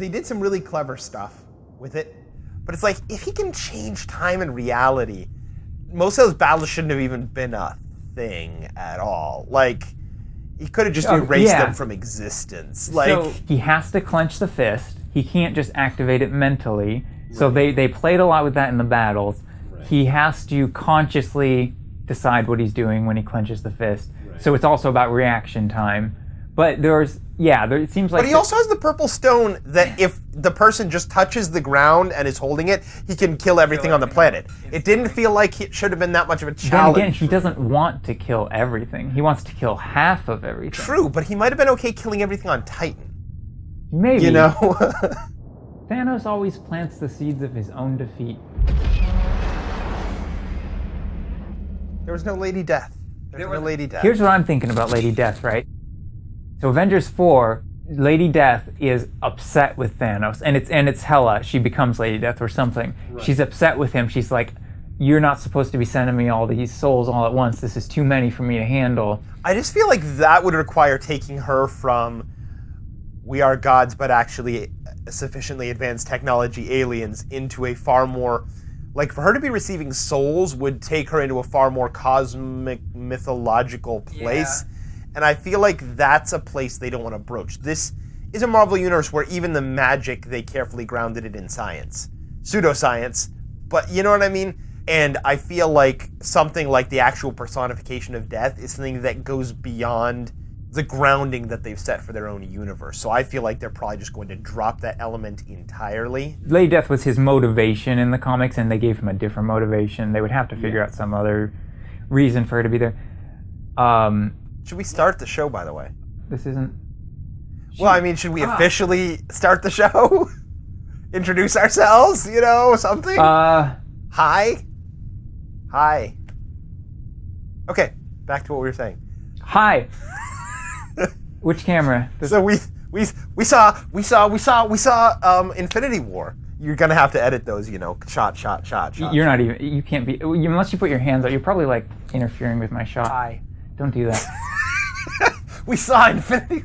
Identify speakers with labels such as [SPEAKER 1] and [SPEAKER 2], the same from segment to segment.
[SPEAKER 1] They did some really clever stuff with it, but it's like, if he can change time and reality, most of those battles shouldn't have even been a thing at all. Like, he could have just erased them from existence. Like,
[SPEAKER 2] so he has to clench the fist. He can't just activate it mentally. Right. So they played a lot with that in the battles. Right. He has to consciously decide what he's doing when he clenches the fist. Right. So it's also about reaction time. But it seems like...
[SPEAKER 1] But he also has the purple stone that if the person just touches the ground and is holding it, he can kill everything on the planet. It didn't feel like it should have been that much of a challenge.
[SPEAKER 2] Then again, he doesn't want to kill everything. He wants to kill half of everything.
[SPEAKER 1] True, but he might have been okay killing everything on Titan.
[SPEAKER 2] Maybe.
[SPEAKER 1] You know?
[SPEAKER 2] Thanos always plants the seeds of his own defeat.
[SPEAKER 1] There was no Lady Death. There was no Lady Death.
[SPEAKER 2] Here's what I'm thinking about Lady Death, right? So Avengers 4, Lady Death is upset with Thanos, and it's Hela. She becomes Lady Death or something. Right. She's upset with him. She's like, "You're not supposed to be sending me all these souls all at once. This is too many for me to handle."
[SPEAKER 1] I just feel like that would require taking her from we are gods but actually sufficiently advanced technology aliens into a far more... Like, for her to be receiving souls would take her into a far more cosmic, mythological place. Yeah. And I feel like that's a place they don't want to broach. This is a Marvel universe where even the magic, they carefully grounded it in science. Pseudoscience, but you know what I mean? And I feel like something like the actual personification of death is something that goes beyond the grounding that they've set for their own universe. So I feel like they're probably just going to drop that element entirely.
[SPEAKER 2] Lady Death was his motivation in the comics, and they gave him a different motivation. They would have to figure out some other reason for her to be there.
[SPEAKER 1] Should we start the show, by the way?
[SPEAKER 2] This isn't...
[SPEAKER 1] Well, I mean, should we officially start the show? Introduce ourselves, you know, something? Hi? Hi. Okay, back to what we were saying.
[SPEAKER 2] Hi. Which camera?
[SPEAKER 1] So we saw Infinity War. You're gonna have to edit those, you know, shot.
[SPEAKER 2] You're not even... You can't be... Unless you put your hands out, you're probably, like, interfering with my shot.
[SPEAKER 1] Hi.
[SPEAKER 2] Don't do that.
[SPEAKER 1] We saw Infinity...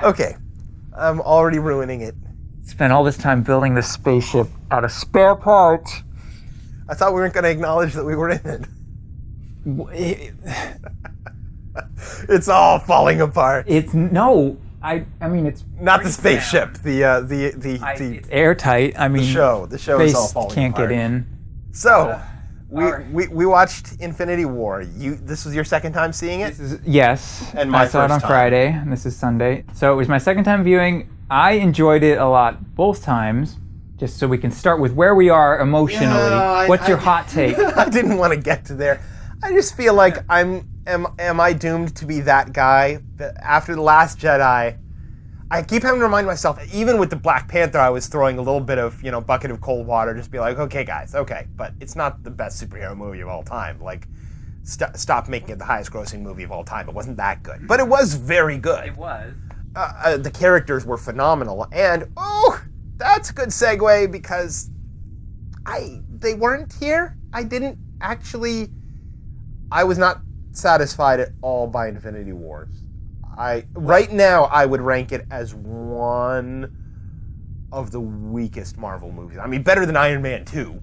[SPEAKER 1] Okay. I'm already ruining it.
[SPEAKER 2] Spent all this time building this spaceship out of spare parts.
[SPEAKER 1] I thought we weren't going to acknowledge that we were in it. It's all falling apart.
[SPEAKER 2] It's... No. I mean, it's...
[SPEAKER 1] Not the spaceship. It's
[SPEAKER 2] airtight. I mean...
[SPEAKER 1] The show is all falling
[SPEAKER 2] can't
[SPEAKER 1] apart.
[SPEAKER 2] Get in.
[SPEAKER 1] So... We watched Infinity War. This was your second time seeing it?
[SPEAKER 2] Yes.
[SPEAKER 1] And I
[SPEAKER 2] saw it on Friday, and this is Sunday. So it was my second time viewing. I enjoyed it a lot both times, just so we can start with where we are emotionally. Yeah, What's your hot take?
[SPEAKER 1] I didn't want to get to there. I just feel like am I doomed to be that guy? After The Last Jedi, I keep having to remind myself, even with the Black Panther, I was throwing a little bit of, bucket of cold water, just be like, okay, guys, okay, but it's not the best superhero movie of all time. Like, stop making it the highest grossing movie of all time. It wasn't that good. But it was very good.
[SPEAKER 2] It was.
[SPEAKER 1] The characters were phenomenal. And, that's a good segue because they weren't here. I was not satisfied at all by Infinity Wars. Right now, I would rank it as one of the weakest Marvel movies. I mean, better than Iron Man 2.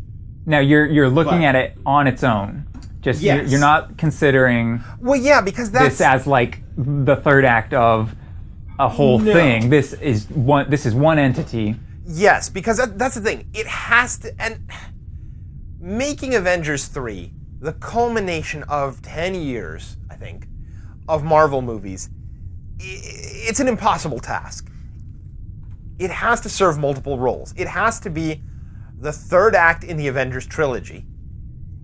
[SPEAKER 2] Now, you're looking at it on its own. Just
[SPEAKER 1] yes.
[SPEAKER 2] You're not considering
[SPEAKER 1] because that's...
[SPEAKER 2] this as like the third act of a whole thing. This is one entity.
[SPEAKER 1] Yes, because that's the thing. It has to... And making Avengers 3, the culmination of 10 years, I think, of Marvel movies... It's an impossible task. It has to serve multiple roles. It has to be the third act in the Avengers trilogy.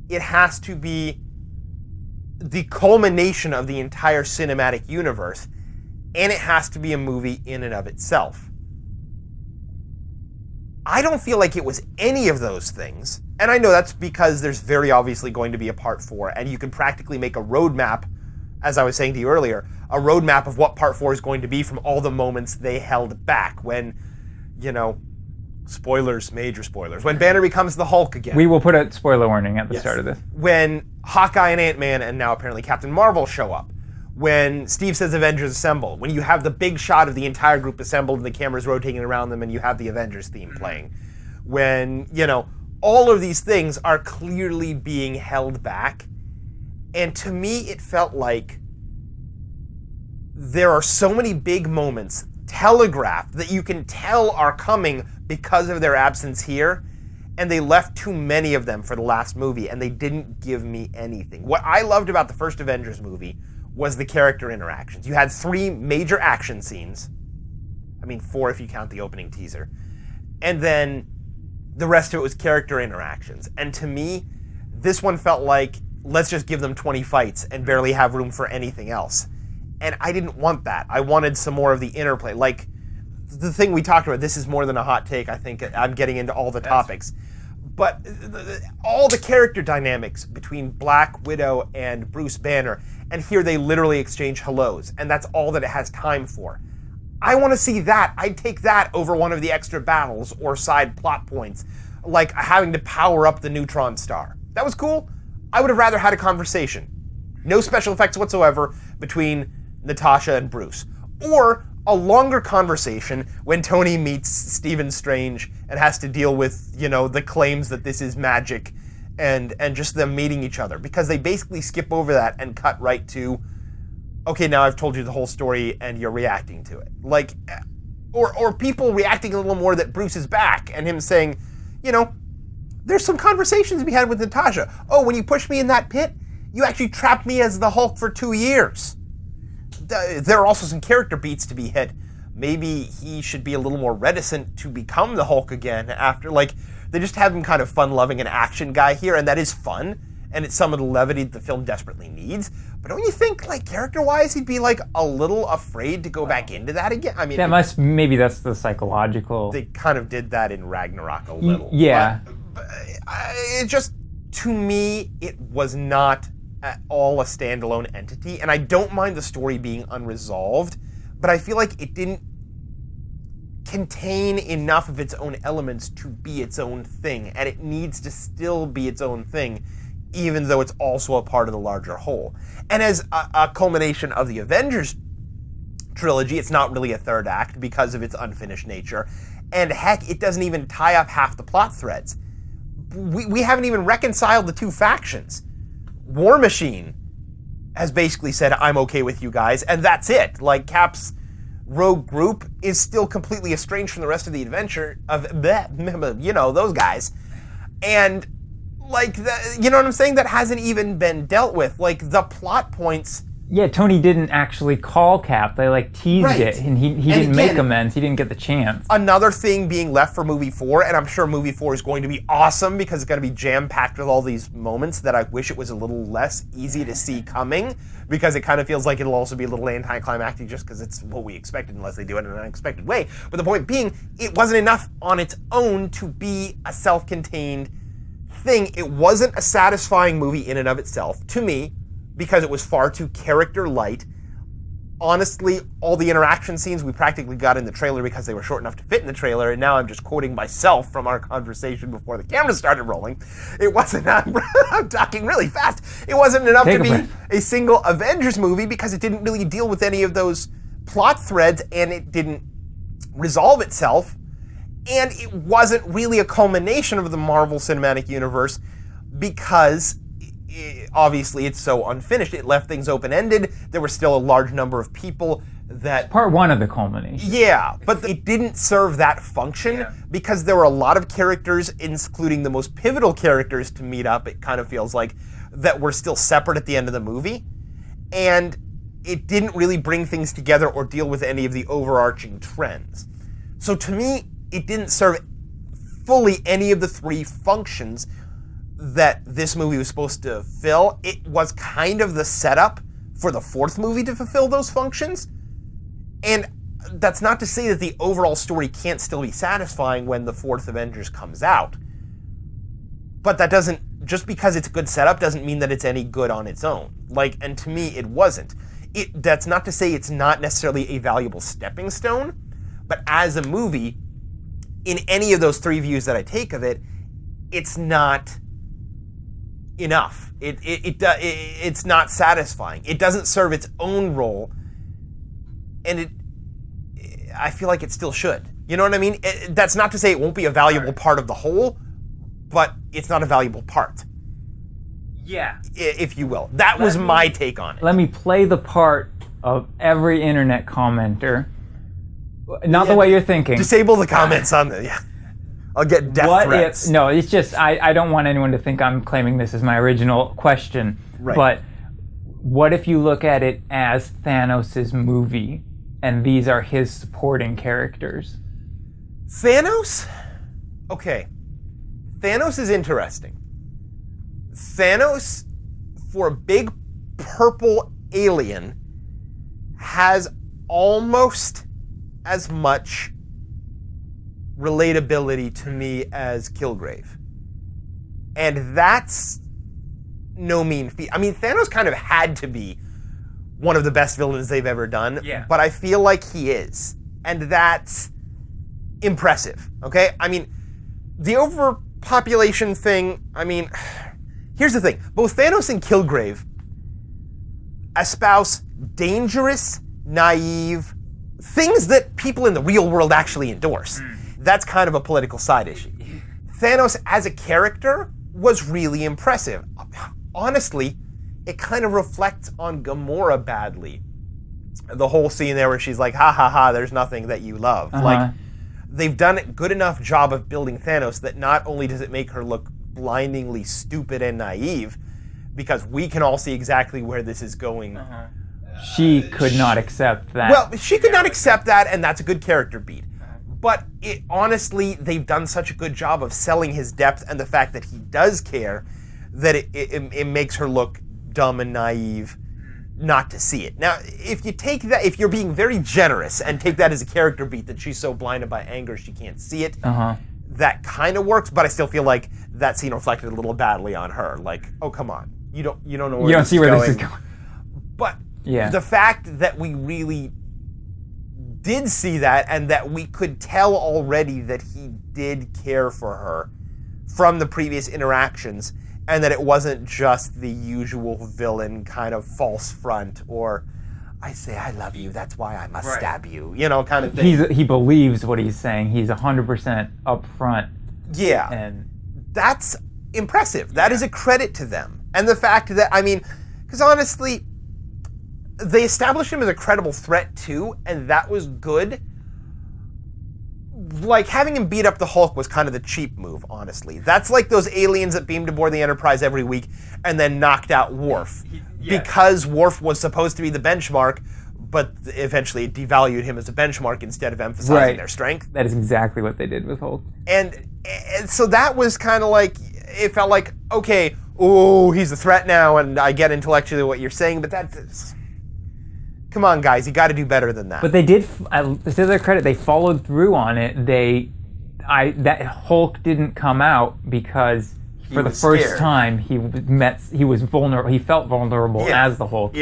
[SPEAKER 1] It has to be the culmination of the entire cinematic universe. And it has to be a movie in and of itself. I don't feel like it was any of those things. And I know that's because there's very obviously going to be a part 4, and you can practically make a roadmap, as I was saying to you earlier, a roadmap of what part 4 is going to be from all the moments they held back when, spoilers, major spoilers, when Banner becomes the Hulk again.
[SPEAKER 2] We will put a spoiler warning at the start of this.
[SPEAKER 1] When Hawkeye and Ant-Man and now apparently Captain Marvel show up. When Steve says Avengers Assemble, when you have the big shot of the entire group assembled and the camera's rotating around them and you have the Avengers theme playing. When, all of these things are clearly being held back. And to me, it felt like there are so many big moments telegraphed that you can tell are coming because of their absence here, and they left too many of them for the last movie, and they didn't give me anything. What I loved about the first Avengers movie was the character interactions. You had 3 major action scenes. I mean, 4 if you count the opening teaser. And then the rest of it was character interactions. And to me, this one felt like, let's just give them 20 fights and barely have room for anything else. And I didn't want that. I wanted some more of the interplay. Like, the thing we talked about, this is more than a hot take. I think I'm getting into all the topics. But all the character dynamics between Black Widow and Bruce Banner, and here they literally exchange hellos, and that's all that it has time for. I want to see that. I'd take that over one of the extra battles or side plot points, like having to power up the neutron star. That was cool. I would have rather had a conversation. No special effects whatsoever between Natasha and Bruce. Or a longer conversation when Tony meets Stephen Strange and has to deal with, the claims that this is magic and just them meeting each other. Because they basically skip over that and cut right to, okay, now I've told you the whole story and you're reacting to it. Like, or people reacting a little more that Bruce is back and him saying, there's some conversations we had with Natasha. Oh, when you pushed me in that pit, you actually trapped me as the Hulk for 2 years. There are also some character beats to be hit. Maybe he should be a little more reticent to become the Hulk again after, they just have him kind of fun-loving an action guy here, and that is fun, and it's some of the levity that the film desperately needs. But don't you think, character-wise, he'd be, a little afraid to go back into that again? I mean,
[SPEAKER 2] maybe that's the psychological.
[SPEAKER 1] They kind of did that in Ragnarok a little.
[SPEAKER 2] Yeah.
[SPEAKER 1] But it just, to me, it was not at all a standalone entity, and I don't mind the story being unresolved, but I feel like it didn't contain enough of its own elements to be its own thing, and it needs to still be its own thing, even though it's also a part of the larger whole. And as a culmination of the Avengers trilogy, it's not really a third act because of its unfinished nature, and heck, it doesn't even tie up half the plot threads. We haven't even reconciled the 2 factions. War Machine has basically said, I'm okay with you guys, and that's it. Cap's rogue group is still completely estranged from the rest of the adventure of, those guys. And, you know what I'm saying? That hasn't even been dealt with. The plot points...
[SPEAKER 2] Yeah, Tony didn't actually call Cap. They teased it, and he didn't
[SPEAKER 1] again,
[SPEAKER 2] make amends. He didn't get the chance.
[SPEAKER 1] Another thing being left for movie 4, and I'm sure movie 4 is going to be awesome because it's going to be jam-packed with all these moments that I wish it was a little less easy to see coming, because it kind of feels like it'll also be a little anticlimactic just because it's what we expected unless they do it in an unexpected way. But the point being, it wasn't enough on its own to be a self-contained thing. It wasn't a satisfying movie in and of itself, to me, because it was far too character light. Honestly, all the interaction scenes we practically got in the trailer because they were short enough to fit in the trailer, and now I'm just quoting myself from our conversation before the camera started rolling. It wasn't, I'm talking really fast, it wasn't enough to be a single Avengers movie because it didn't really deal with any of those plot threads, and it didn't resolve itself, and it wasn't really a culmination of the Marvel Cinematic Universe because obviously it's so unfinished. It left things open-ended. There were still a large number of people that...
[SPEAKER 2] Part 1 of the culmination.
[SPEAKER 1] Yeah, but it didn't serve that function because there were a lot of characters, including the most pivotal characters to meet up, it kind of feels like, that were still separate at the end of the movie. And it didn't really bring things together or deal with any of the overarching trends. So to me, it didn't serve fully any of the 3 functions that this movie was supposed to fill. It was kind of the setup for the 4th movie to fulfill those functions. And that's not to say that the overall story can't still be satisfying when the 4th Avengers comes out. But that doesn't, just because it's a good setup doesn't mean that it's any good on its own. And to me, it wasn't. That's not to say it's not necessarily a valuable stepping stone, but as a movie, in any of those 3 views that I take of it, it's not enough. It's not satisfying. It doesn't serve its own role, and I feel like it still should. You know what I mean? That's not to say it won't be a valuable part of the whole, but it's not a valuable part.
[SPEAKER 2] Yeah.
[SPEAKER 1] If you will. That was my take on it.
[SPEAKER 2] Let me play the part of every internet commenter. Not the way you're thinking.
[SPEAKER 1] Disable the comments on the... Yeah. I'll get death threats.
[SPEAKER 2] No, it's just, I don't want anyone to think I'm claiming this as my original question.
[SPEAKER 1] Right.
[SPEAKER 2] But what if you look at it as Thanos' movie, and these are his supporting characters?
[SPEAKER 1] Thanos? Okay. Thanos is interesting. Thanos, for a big purple alien, has almost as much relatability to me as Kilgrave. And that's no mean feat. I mean, Thanos kind of had to be one of the best villains they've ever done, but I feel like he is. And that's impressive, okay? I mean, the overpopulation thing, I mean, here's the thing. Both Thanos and Kilgrave espouse dangerous, naive things that people in the real world actually endorse. That's kind of a political side issue. Thanos as a character was really impressive. Honestly, it kind of reflects on Gamora badly. The whole scene there where she's like, ha ha ha, there's nothing that you love. Like, they've done a good enough job of building Thanos that not only does it make her look blindingly stupid and naive, because we can all see exactly where this is going.
[SPEAKER 2] She could not accept that.
[SPEAKER 1] Well, she could not accept that, and that's a good character beat. But honestly, they've done such a good job of selling his depth and the fact that he does care that it makes her look dumb and naive not to see it. Now, if you take that, if you're being very generous and take that as a character beat that she's so blinded by anger she can't see it, that kind of works. But I still feel like that scene reflected a little badly on her. Like, oh come on, you don't know where this is going. This is going. But the fact that we really did see that, and that we could tell already that he did care for her from the previous interactions, and that it wasn't just the usual villain kind of false front, or I say I love you, that's why I must stab you, you know, kind of thing.
[SPEAKER 2] He believes what he's saying. He's 100% upfront.
[SPEAKER 1] Yeah.
[SPEAKER 2] And
[SPEAKER 1] that's impressive. That is a credit to them. And the fact that, I mean, because honestly, they established him as a credible threat too, and that was good. Like, having him beat up the Hulk was kind of the cheap move, honestly. That's like those aliens that beamed aboard the Enterprise every week and then knocked out Worf. Because Worf was supposed to be the benchmark, but eventually it devalued him as a benchmark instead of emphasizing their strength.
[SPEAKER 2] That is exactly what they did with Hulk.
[SPEAKER 1] And so that was kind of like, it felt like, okay, oh, he's a threat now, and I get intellectually what you're saying, but that's... Come on, guys, you got to do better than that.
[SPEAKER 2] But they did, to their credit, they followed through on it. That Hulk didn't come out because for the first time he was vulnerable. He felt vulnerable as the Hulk.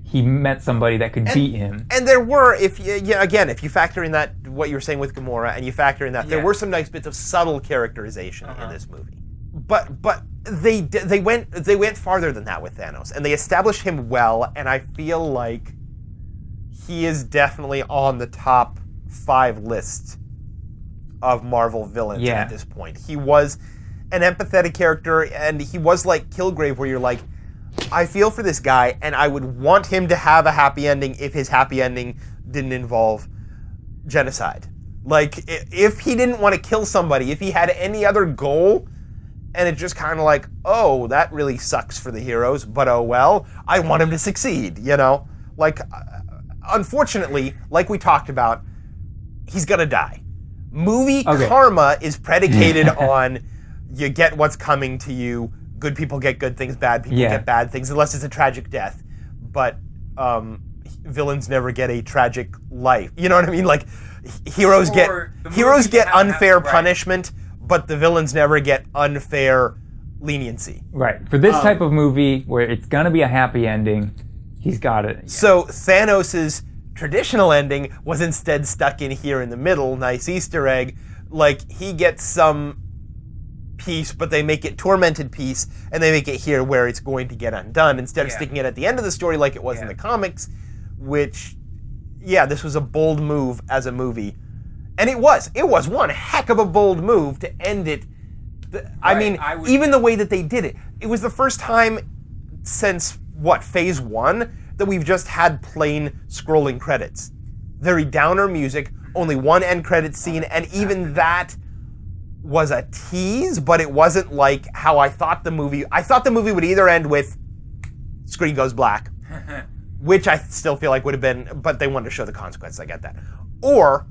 [SPEAKER 2] He met somebody that could beat him.
[SPEAKER 1] And there were, if you factor in that what you were saying with Gamora, and you factor in that there were some nice bits of subtle characterization in this movie. But they went farther than that with Thanos, and they established him well, and I feel like he is definitely on the top 5 list of Marvel villains at this point. He was an empathetic character, and he was like Kilgrave, where you're like, I feel for this guy, and I would want him to have a happy ending if his happy ending didn't involve genocide. Like, if he didn't want to kill somebody, if he had any other goal, and it just kind of like, oh, that really sucks for the heroes, but oh well, I want him to succeed, you know? Like, unfortunately, like we talked about, he's gonna die. Movie karma is predicated on you get what's coming to you. Good people get good things, bad people get bad things, unless it's a tragic death. But villains never get a tragic life. You know what I mean? Like, heroes get unfair punishment, but the villains never get unfair leniency.
[SPEAKER 2] Right. For this type of movie where it's gonna be a happy ending, he's got it. Yeah.
[SPEAKER 1] So Thanos' traditional ending was instead stuck in here in the middle. Nice Easter egg. Like, he gets some peace, but they make it tormented peace, and they make it here where it's going to get undone instead of sticking it at the end of the story like it was in the comics, which, this was a bold move as a movie. And it was one heck of a bold move to end it. Even the way that they did it. It was the first time since, phase 1, that we've just had plain scrolling credits. Very downer music, only one end credits scene, and even that was a tease, but it wasn't like how I thought the movie would either end with screen goes black, which I still feel like would have been, but they wanted to show the consequences, I get that. Or,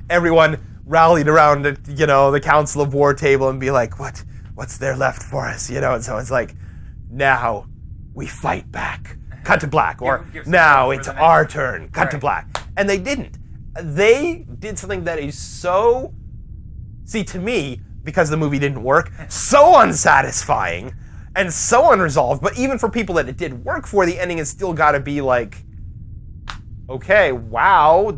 [SPEAKER 1] everyone rallied around, the Council of War table and be like, what's there left for us, and so it's like, now we fight back, cut to black, or now it's our turn, cut to black. And they didn't. They did something that is so, to me, because the movie didn't work, so unsatisfying and so unresolved, but even for people that it did work for, the ending has still got to be like, okay, wow,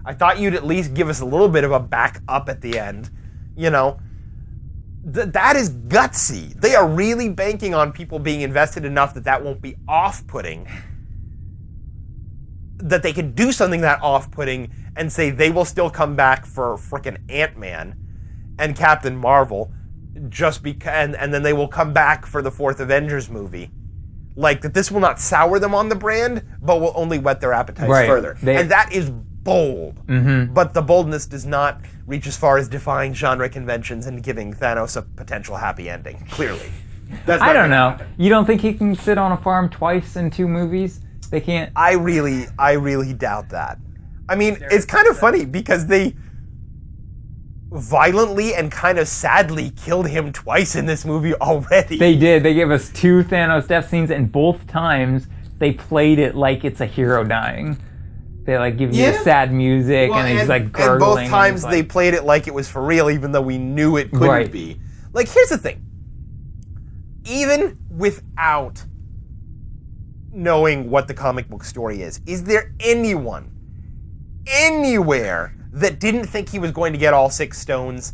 [SPEAKER 1] I thought you'd at least give us a little bit of a back up at the end, that is gutsy. They are really banking on people being invested enough that won't be off-putting, that they can do something that off-putting and say they will still come back for frickin' Ant-Man and Captain Marvel just because, and then they will come back for the 4th Avengers movie. Like, that this will not sour them on the brand, but will only whet their appetites further. And that is bold. Mm-hmm. But the boldness does not reach as far as defying genre conventions and giving Thanos a potential happy ending, clearly.
[SPEAKER 2] I don't know. You don't think he can sit on a farm twice in 2 movies? They can't?
[SPEAKER 1] I really doubt that. I mean, it's kind of funny because they violently and kind of sadly killed him twice in this movie already.
[SPEAKER 2] They did. They gave us 2 Thanos death scenes, and both times they played it like it's a hero dying. They give you the sad music, and he's gurgling.
[SPEAKER 1] And both times they played it like it was for real, even though we knew it couldn't be. Here's the thing. Even without knowing what the comic book story is there anyone, anywhere, that didn't think he was going to get all 6 stones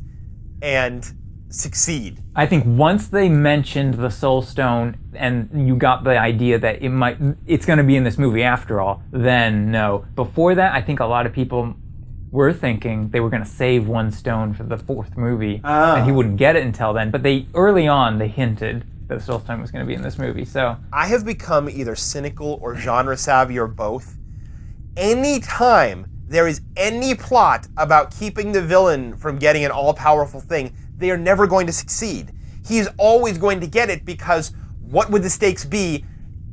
[SPEAKER 1] and succeed?
[SPEAKER 2] I think once they mentioned the Soul Stone and you got the idea that it's going to be in this movie after all, then no. Before that, I think a lot of people were thinking they were going to save 1 stone for the 4th movie, and he wouldn't get it until then. But early on they hinted that the Soul Stone was going to be in this movie. So
[SPEAKER 1] I have become either cynical or genre savvy or both. Anytime there is any plot about keeping the villain from getting an all-powerful thing, they are never going to succeed. He is always going to get it, because what would the stakes be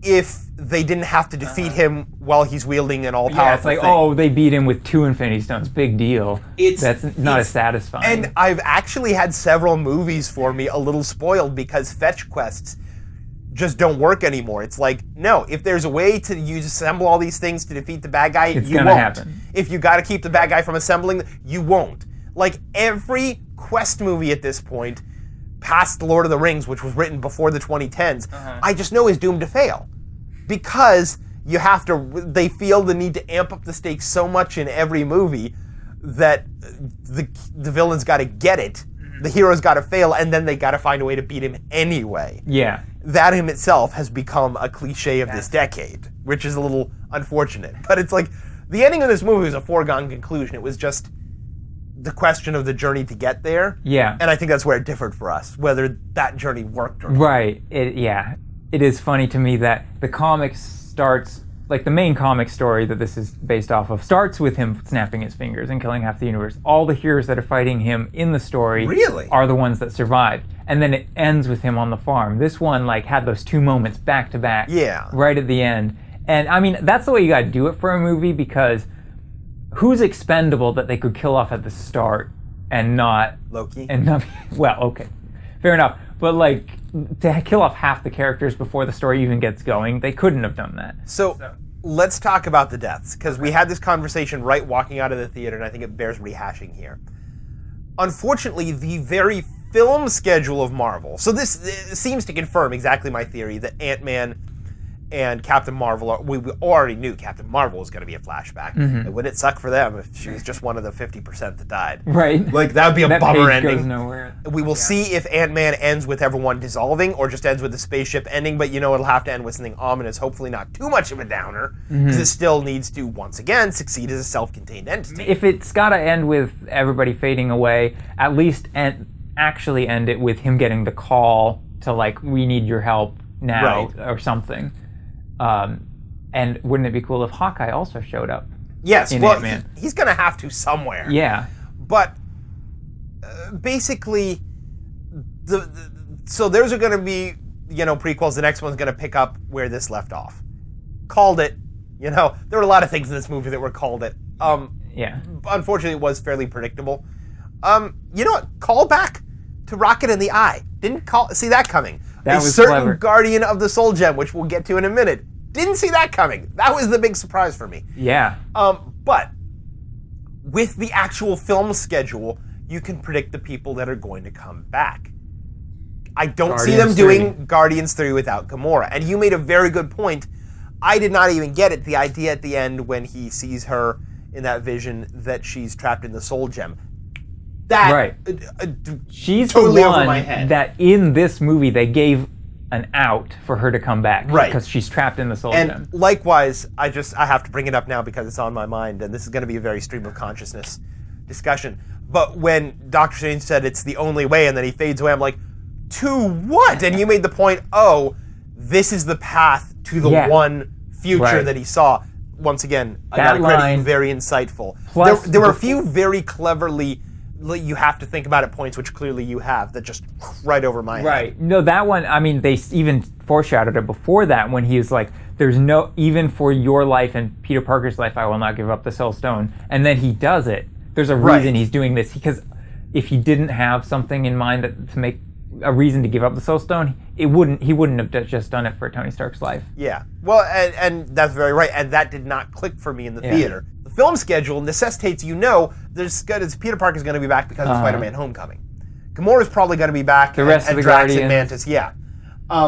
[SPEAKER 1] if they didn't have to defeat him while he's wielding an all-powerful thing?
[SPEAKER 2] They beat him with 2 Infinity Stones. Big deal. That's not as satisfying.
[SPEAKER 1] And I've actually had several movies for me a little spoiled because fetch quests just don't work anymore. It's like, no, if there's a way to assemble all these things to defeat the bad guy, you won't. Happen. If you got to keep the bad guy from assembling, you won't. Every quest movie at this point, past Lord of the Rings, which was written before the 2010s, I just know is doomed to fail. Because they feel the need to amp up the stakes so much in every movie that the villain's got to get it, the hero's got to fail, and then they got to find a way to beat him anyway.
[SPEAKER 2] Yeah.
[SPEAKER 1] That in itself has become a cliche of this decade, which is a little unfortunate. But it's like, the ending of this movie was a foregone conclusion. It was just the question of the journey to get there.
[SPEAKER 2] Yeah.
[SPEAKER 1] And I think that's where it differed for us, whether that journey worked or not.
[SPEAKER 2] Right. It is funny to me that the comic starts, the main comic story that this is based off of, starts with him snapping his fingers and killing half the universe. All the heroes that are fighting him in the story are the ones that survived. And then it ends with him on the farm. This one, had those 2 moments back to back.
[SPEAKER 1] Yeah.
[SPEAKER 2] Right at the end. And, I mean, that's the way you gotta do it for a movie, because who's expendable that they could kill off at the start and not...
[SPEAKER 1] Loki?
[SPEAKER 2] And not... Well, okay. Fair enough. But, to kill off half the characters before the story even gets going, they couldn't have done that.
[SPEAKER 1] So let's talk about the deaths, because we had this conversation right walking out of the theater, and I think it bears rehashing here. Unfortunately, the very film schedule of Marvel, so this seems to confirm exactly my theory that Ant-Man and Captain Marvel, we already knew Captain Marvel was going to be a flashback. And wouldn't it suck for them if she was just one of the 50% that died?
[SPEAKER 2] Right.
[SPEAKER 1] Like, that would be a
[SPEAKER 2] that
[SPEAKER 1] bummer
[SPEAKER 2] page
[SPEAKER 1] ending.
[SPEAKER 2] Goes nowhere.
[SPEAKER 1] We will see if Ant-Man ends with everyone dissolving or just ends with the spaceship ending, but it'll have to end with something ominous, hopefully not too much of a downer, because it still needs to, once again, succeed as a self-contained entity.
[SPEAKER 2] If it's got to end with everybody fading away, at least actually end it with him getting the call to, like, we need your help now, or something. And wouldn't it be cool if Hawkeye also showed up?
[SPEAKER 1] Yes,
[SPEAKER 2] in
[SPEAKER 1] well,
[SPEAKER 2] Ant-Man?
[SPEAKER 1] he's going to have to somewhere.
[SPEAKER 2] Yeah.
[SPEAKER 1] But basically, so there's going to be, prequels. The next one's going to pick up where this left off. Called it. There were a lot of things in this movie that were called it.
[SPEAKER 2] Yeah.
[SPEAKER 1] Unfortunately, it was fairly predictable. You know what? Call back to Rocket in the Eye. Didn't see that coming.
[SPEAKER 2] That
[SPEAKER 1] a
[SPEAKER 2] was
[SPEAKER 1] certain
[SPEAKER 2] clever.
[SPEAKER 1] Guardian of the Soul Gem, which we'll get to in a minute. Didn't see that coming. That was the big surprise for me.
[SPEAKER 2] Yeah.
[SPEAKER 1] But with the actual film schedule, you can predict the people that are going to come back. I don't see them doing Guardians 3 without Gamora. And you made a very good point. I did not even get it. The idea at the end when he sees her in that vision that she's trapped in the Soul Gem. That
[SPEAKER 2] right. She's
[SPEAKER 1] totally
[SPEAKER 2] the
[SPEAKER 1] over
[SPEAKER 2] one
[SPEAKER 1] my head.
[SPEAKER 2] That in this movie they gave an out for her to come back.
[SPEAKER 1] Right.
[SPEAKER 2] Because she's trapped in the Soul Gem.
[SPEAKER 1] And likewise, I have to bring it up now because it's on my mind, and this is going to be a very stream of consciousness discussion. But when Doctor Strange said it's the only way, and then he fades away, I'm like, to what? And you made the point, this is the path to the one future that he saw. Once again, I got to credit you, very insightful. There were a few very cleverly, you have to think about it points, which clearly you have, that just right over my head.
[SPEAKER 2] Right. No, that one, I mean, they even foreshadowed it before that when he was like, there's no, even for your life and Peter Parker's life, I will not give up the Soul Stone. And then he does it. There's a reason he's doing this, because if he didn't have something in mind to make a reason to give up the Soul Stone, he wouldn't have just done it for Tony Stark's life.
[SPEAKER 1] Yeah. Well, and that's very right. And that did not click for me in the theater. The film schedule necessitates Peter Parker's going to be back because of Spider-Man Homecoming. Gamora's probably going to be back.
[SPEAKER 2] The rest of the
[SPEAKER 1] Drax
[SPEAKER 2] Guardians.
[SPEAKER 1] and Mantis,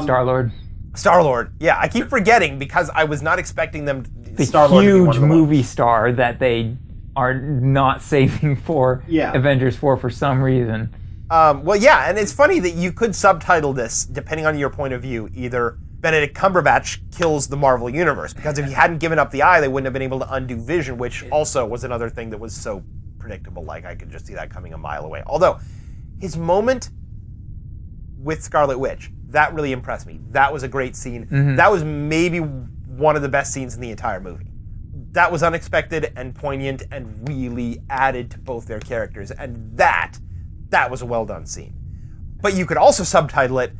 [SPEAKER 2] Star-Lord.
[SPEAKER 1] Star-Lord. Yeah, I keep forgetting because I was not expecting them.
[SPEAKER 2] The
[SPEAKER 1] Star-Lord
[SPEAKER 2] huge
[SPEAKER 1] to be
[SPEAKER 2] movie star that they are not saving for Avengers 4 for some reason.
[SPEAKER 1] And it's funny that you could subtitle this, depending on your point of view, either Benedict Cumberbatch kills the Marvel Universe, because if he hadn't given up the eye, they wouldn't have been able to undo Vision, which also was another thing that was so predictable, like I could just see that coming a mile away. Although, his moment with Scarlet Witch, that really impressed me. That was a great scene. Mm-hmm. That was maybe one of the best scenes in the entire movie. That was unexpected and poignant and really added to both their characters, and that was a well-done scene. But you could also subtitle it,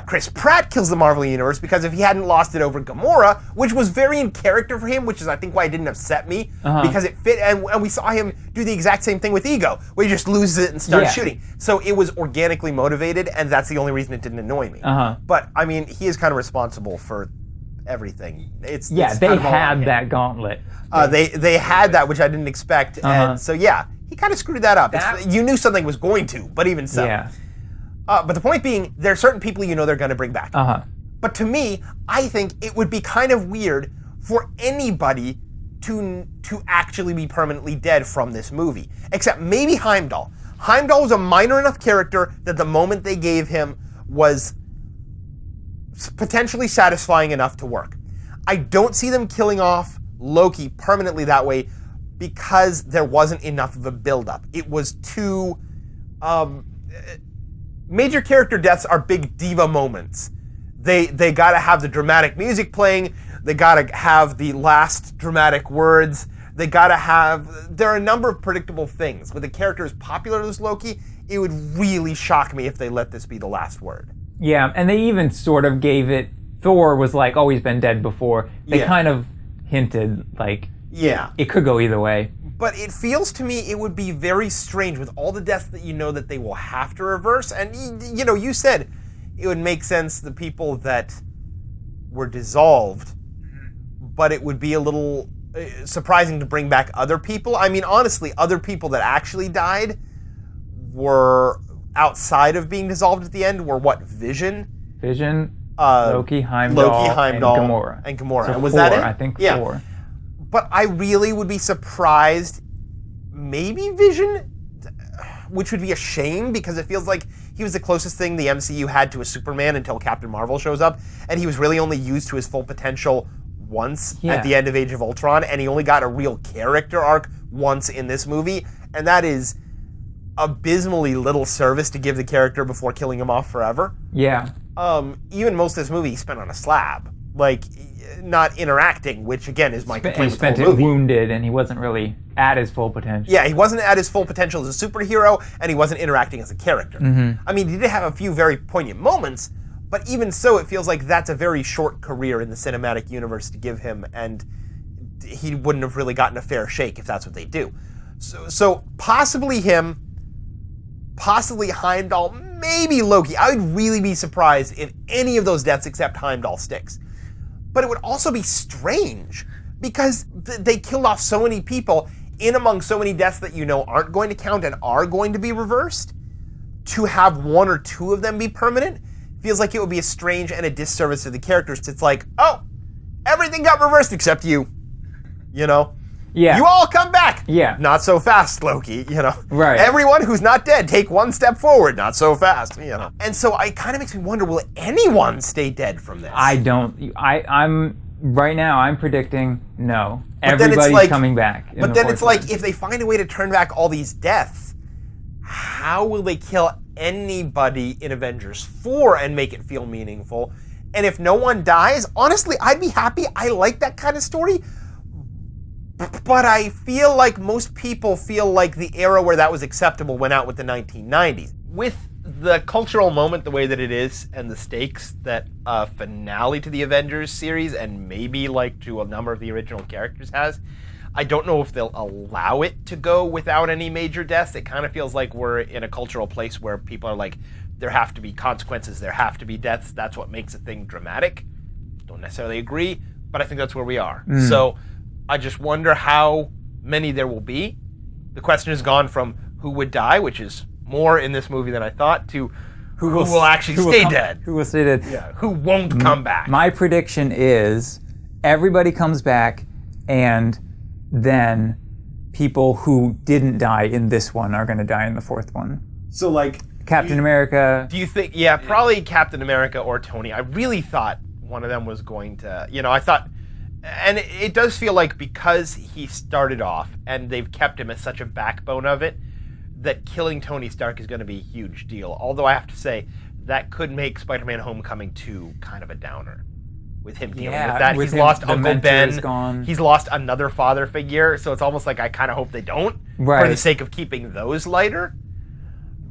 [SPEAKER 1] Chris Pratt kills the Marvel Universe, because if he hadn't lost it over Gamora, which was very in character for him, which is I think why it didn't upset me, because it fit, and we saw him do the exact same thing with Ego, where he just loses it and starts shooting. So it was organically motivated, and that's the only reason it didn't annoy me. But, I mean, he is kind of responsible for everything. It's
[SPEAKER 2] they had that gauntlet.
[SPEAKER 1] They had that, which I didn't expect, and so he kind of screwed that up. You knew something was going to, but even so.
[SPEAKER 2] Yeah.
[SPEAKER 1] But the point being, there are certain people they're going to bring back. But to me, I think it would be kind of weird for anybody to actually be permanently dead from this movie, except maybe Heimdall. Heimdall was a minor enough character that the moment they gave him was potentially satisfying enough to work. I don't see them killing off Loki permanently that way, because there wasn't enough of a build-up. It was too... major character deaths are big diva moments. They gotta have the dramatic music playing, they gotta have the last dramatic words, they gotta have... There are a number of predictable things. With a character as popular as Loki, it would really shock me if they let this be the last word.
[SPEAKER 2] Yeah, and they even sort of gave it... Thor was like, oh, he's been dead before. They kind of hinted, like...
[SPEAKER 1] Yeah.
[SPEAKER 2] It could go either way.
[SPEAKER 1] But it feels to me it would be very strange with all the deaths that that they will have to reverse. And, you said it would make sense the people that were dissolved, but it would be a little surprising to bring back other people. I mean, honestly, other people that actually died were outside of being dissolved at the end were what, Vision?
[SPEAKER 2] Vision, Loki, Heimdall,
[SPEAKER 1] and Gamora.
[SPEAKER 2] So
[SPEAKER 1] and was
[SPEAKER 2] four,
[SPEAKER 1] that it?
[SPEAKER 2] I think
[SPEAKER 1] Yeah.
[SPEAKER 2] 4.
[SPEAKER 1] But I really would be surprised, maybe Vision, which would be a shame because it feels like he was the closest thing the MCU had to a Superman until Captain Marvel shows up, and he was really only used to his full potential once at the end of Age of Ultron, and he only got a real character arc once in this movie, and that is abysmally little service to give the character before killing him off forever.
[SPEAKER 2] Yeah.
[SPEAKER 1] Even most of this movie he spent on a slab, like not interacting, which again is my complaint with the whole movie.
[SPEAKER 2] Wounded, and he wasn't really at his full potential.
[SPEAKER 1] Yeah, he wasn't at his full potential as a superhero, and he wasn't interacting as a character. I mean, he did have a few very poignant moments, but even so, it feels like that's a very short career in the cinematic universe to give him, and he wouldn't have really gotten a fair shake if that's what they do. So possibly him, possibly Heimdall, maybe Loki. I would really be surprised if any of those deaths except Heimdall sticks. But it would also be strange because they killed off so many people in among so many deaths that you know aren't going to count and are going to be reversed. To have 1 or 2 of them be permanent feels like it would be a strange and a disservice to the characters. It's like, oh, everything got reversed except you. You know?
[SPEAKER 2] Yeah.
[SPEAKER 1] You all come back.
[SPEAKER 2] Yeah.
[SPEAKER 1] Not so fast, Loki, you know.
[SPEAKER 2] Right.
[SPEAKER 1] Everyone who's not dead, take 1 step forward. Not so fast, you know. And so it kind of makes me wonder, will anyone stay dead from this?
[SPEAKER 2] I'm right now I'm predicting no.
[SPEAKER 1] But then it's
[SPEAKER 2] Everybody's
[SPEAKER 1] like-
[SPEAKER 2] coming back.
[SPEAKER 1] But then it's like, if they find a way to turn back all these deaths, how will they kill anybody in Avengers 4 and make it feel meaningful? And if no one dies, honestly, I'd be happy. I like that kind of story. But I feel like most people feel like the era where that was acceptable went out with the 1990s. With the cultural moment the way that it is and the stakes that a finale to the Avengers series and maybe like to a number of the original characters has, I don't know if they'll allow it to go without any major deaths. It kind of feels like we're in a cultural place where people are like, there have to be consequences, there have to be deaths. That's what makes a thing dramatic. Don't necessarily agree, but I think that's where we are. So I just wonder how many there will be. The question has gone from who would die, which is more in this movie than I thought, to who will actually stay dead.
[SPEAKER 2] Who will stay dead?
[SPEAKER 1] Yeah, who won't come back.
[SPEAKER 2] My prediction is everybody comes back, and then people who didn't die in this one are going to die in the 4th one.
[SPEAKER 1] So like
[SPEAKER 2] Captain America.
[SPEAKER 1] Do you think, yeah, probably Captain America or Tony. I really thought one of them was going to, I thought, and it does feel like because he started off and they've kept him as such a backbone of it, that killing Tony Stark is going to be a huge deal. Although I have to say, that could make Spider-Man Homecoming 2 kind of a downer. With him dealing with that. He's lost Uncle Ben.
[SPEAKER 2] Gone.
[SPEAKER 1] He's lost another father figure, so it's almost like I kind of hope they don't, for the sake of keeping those lighter.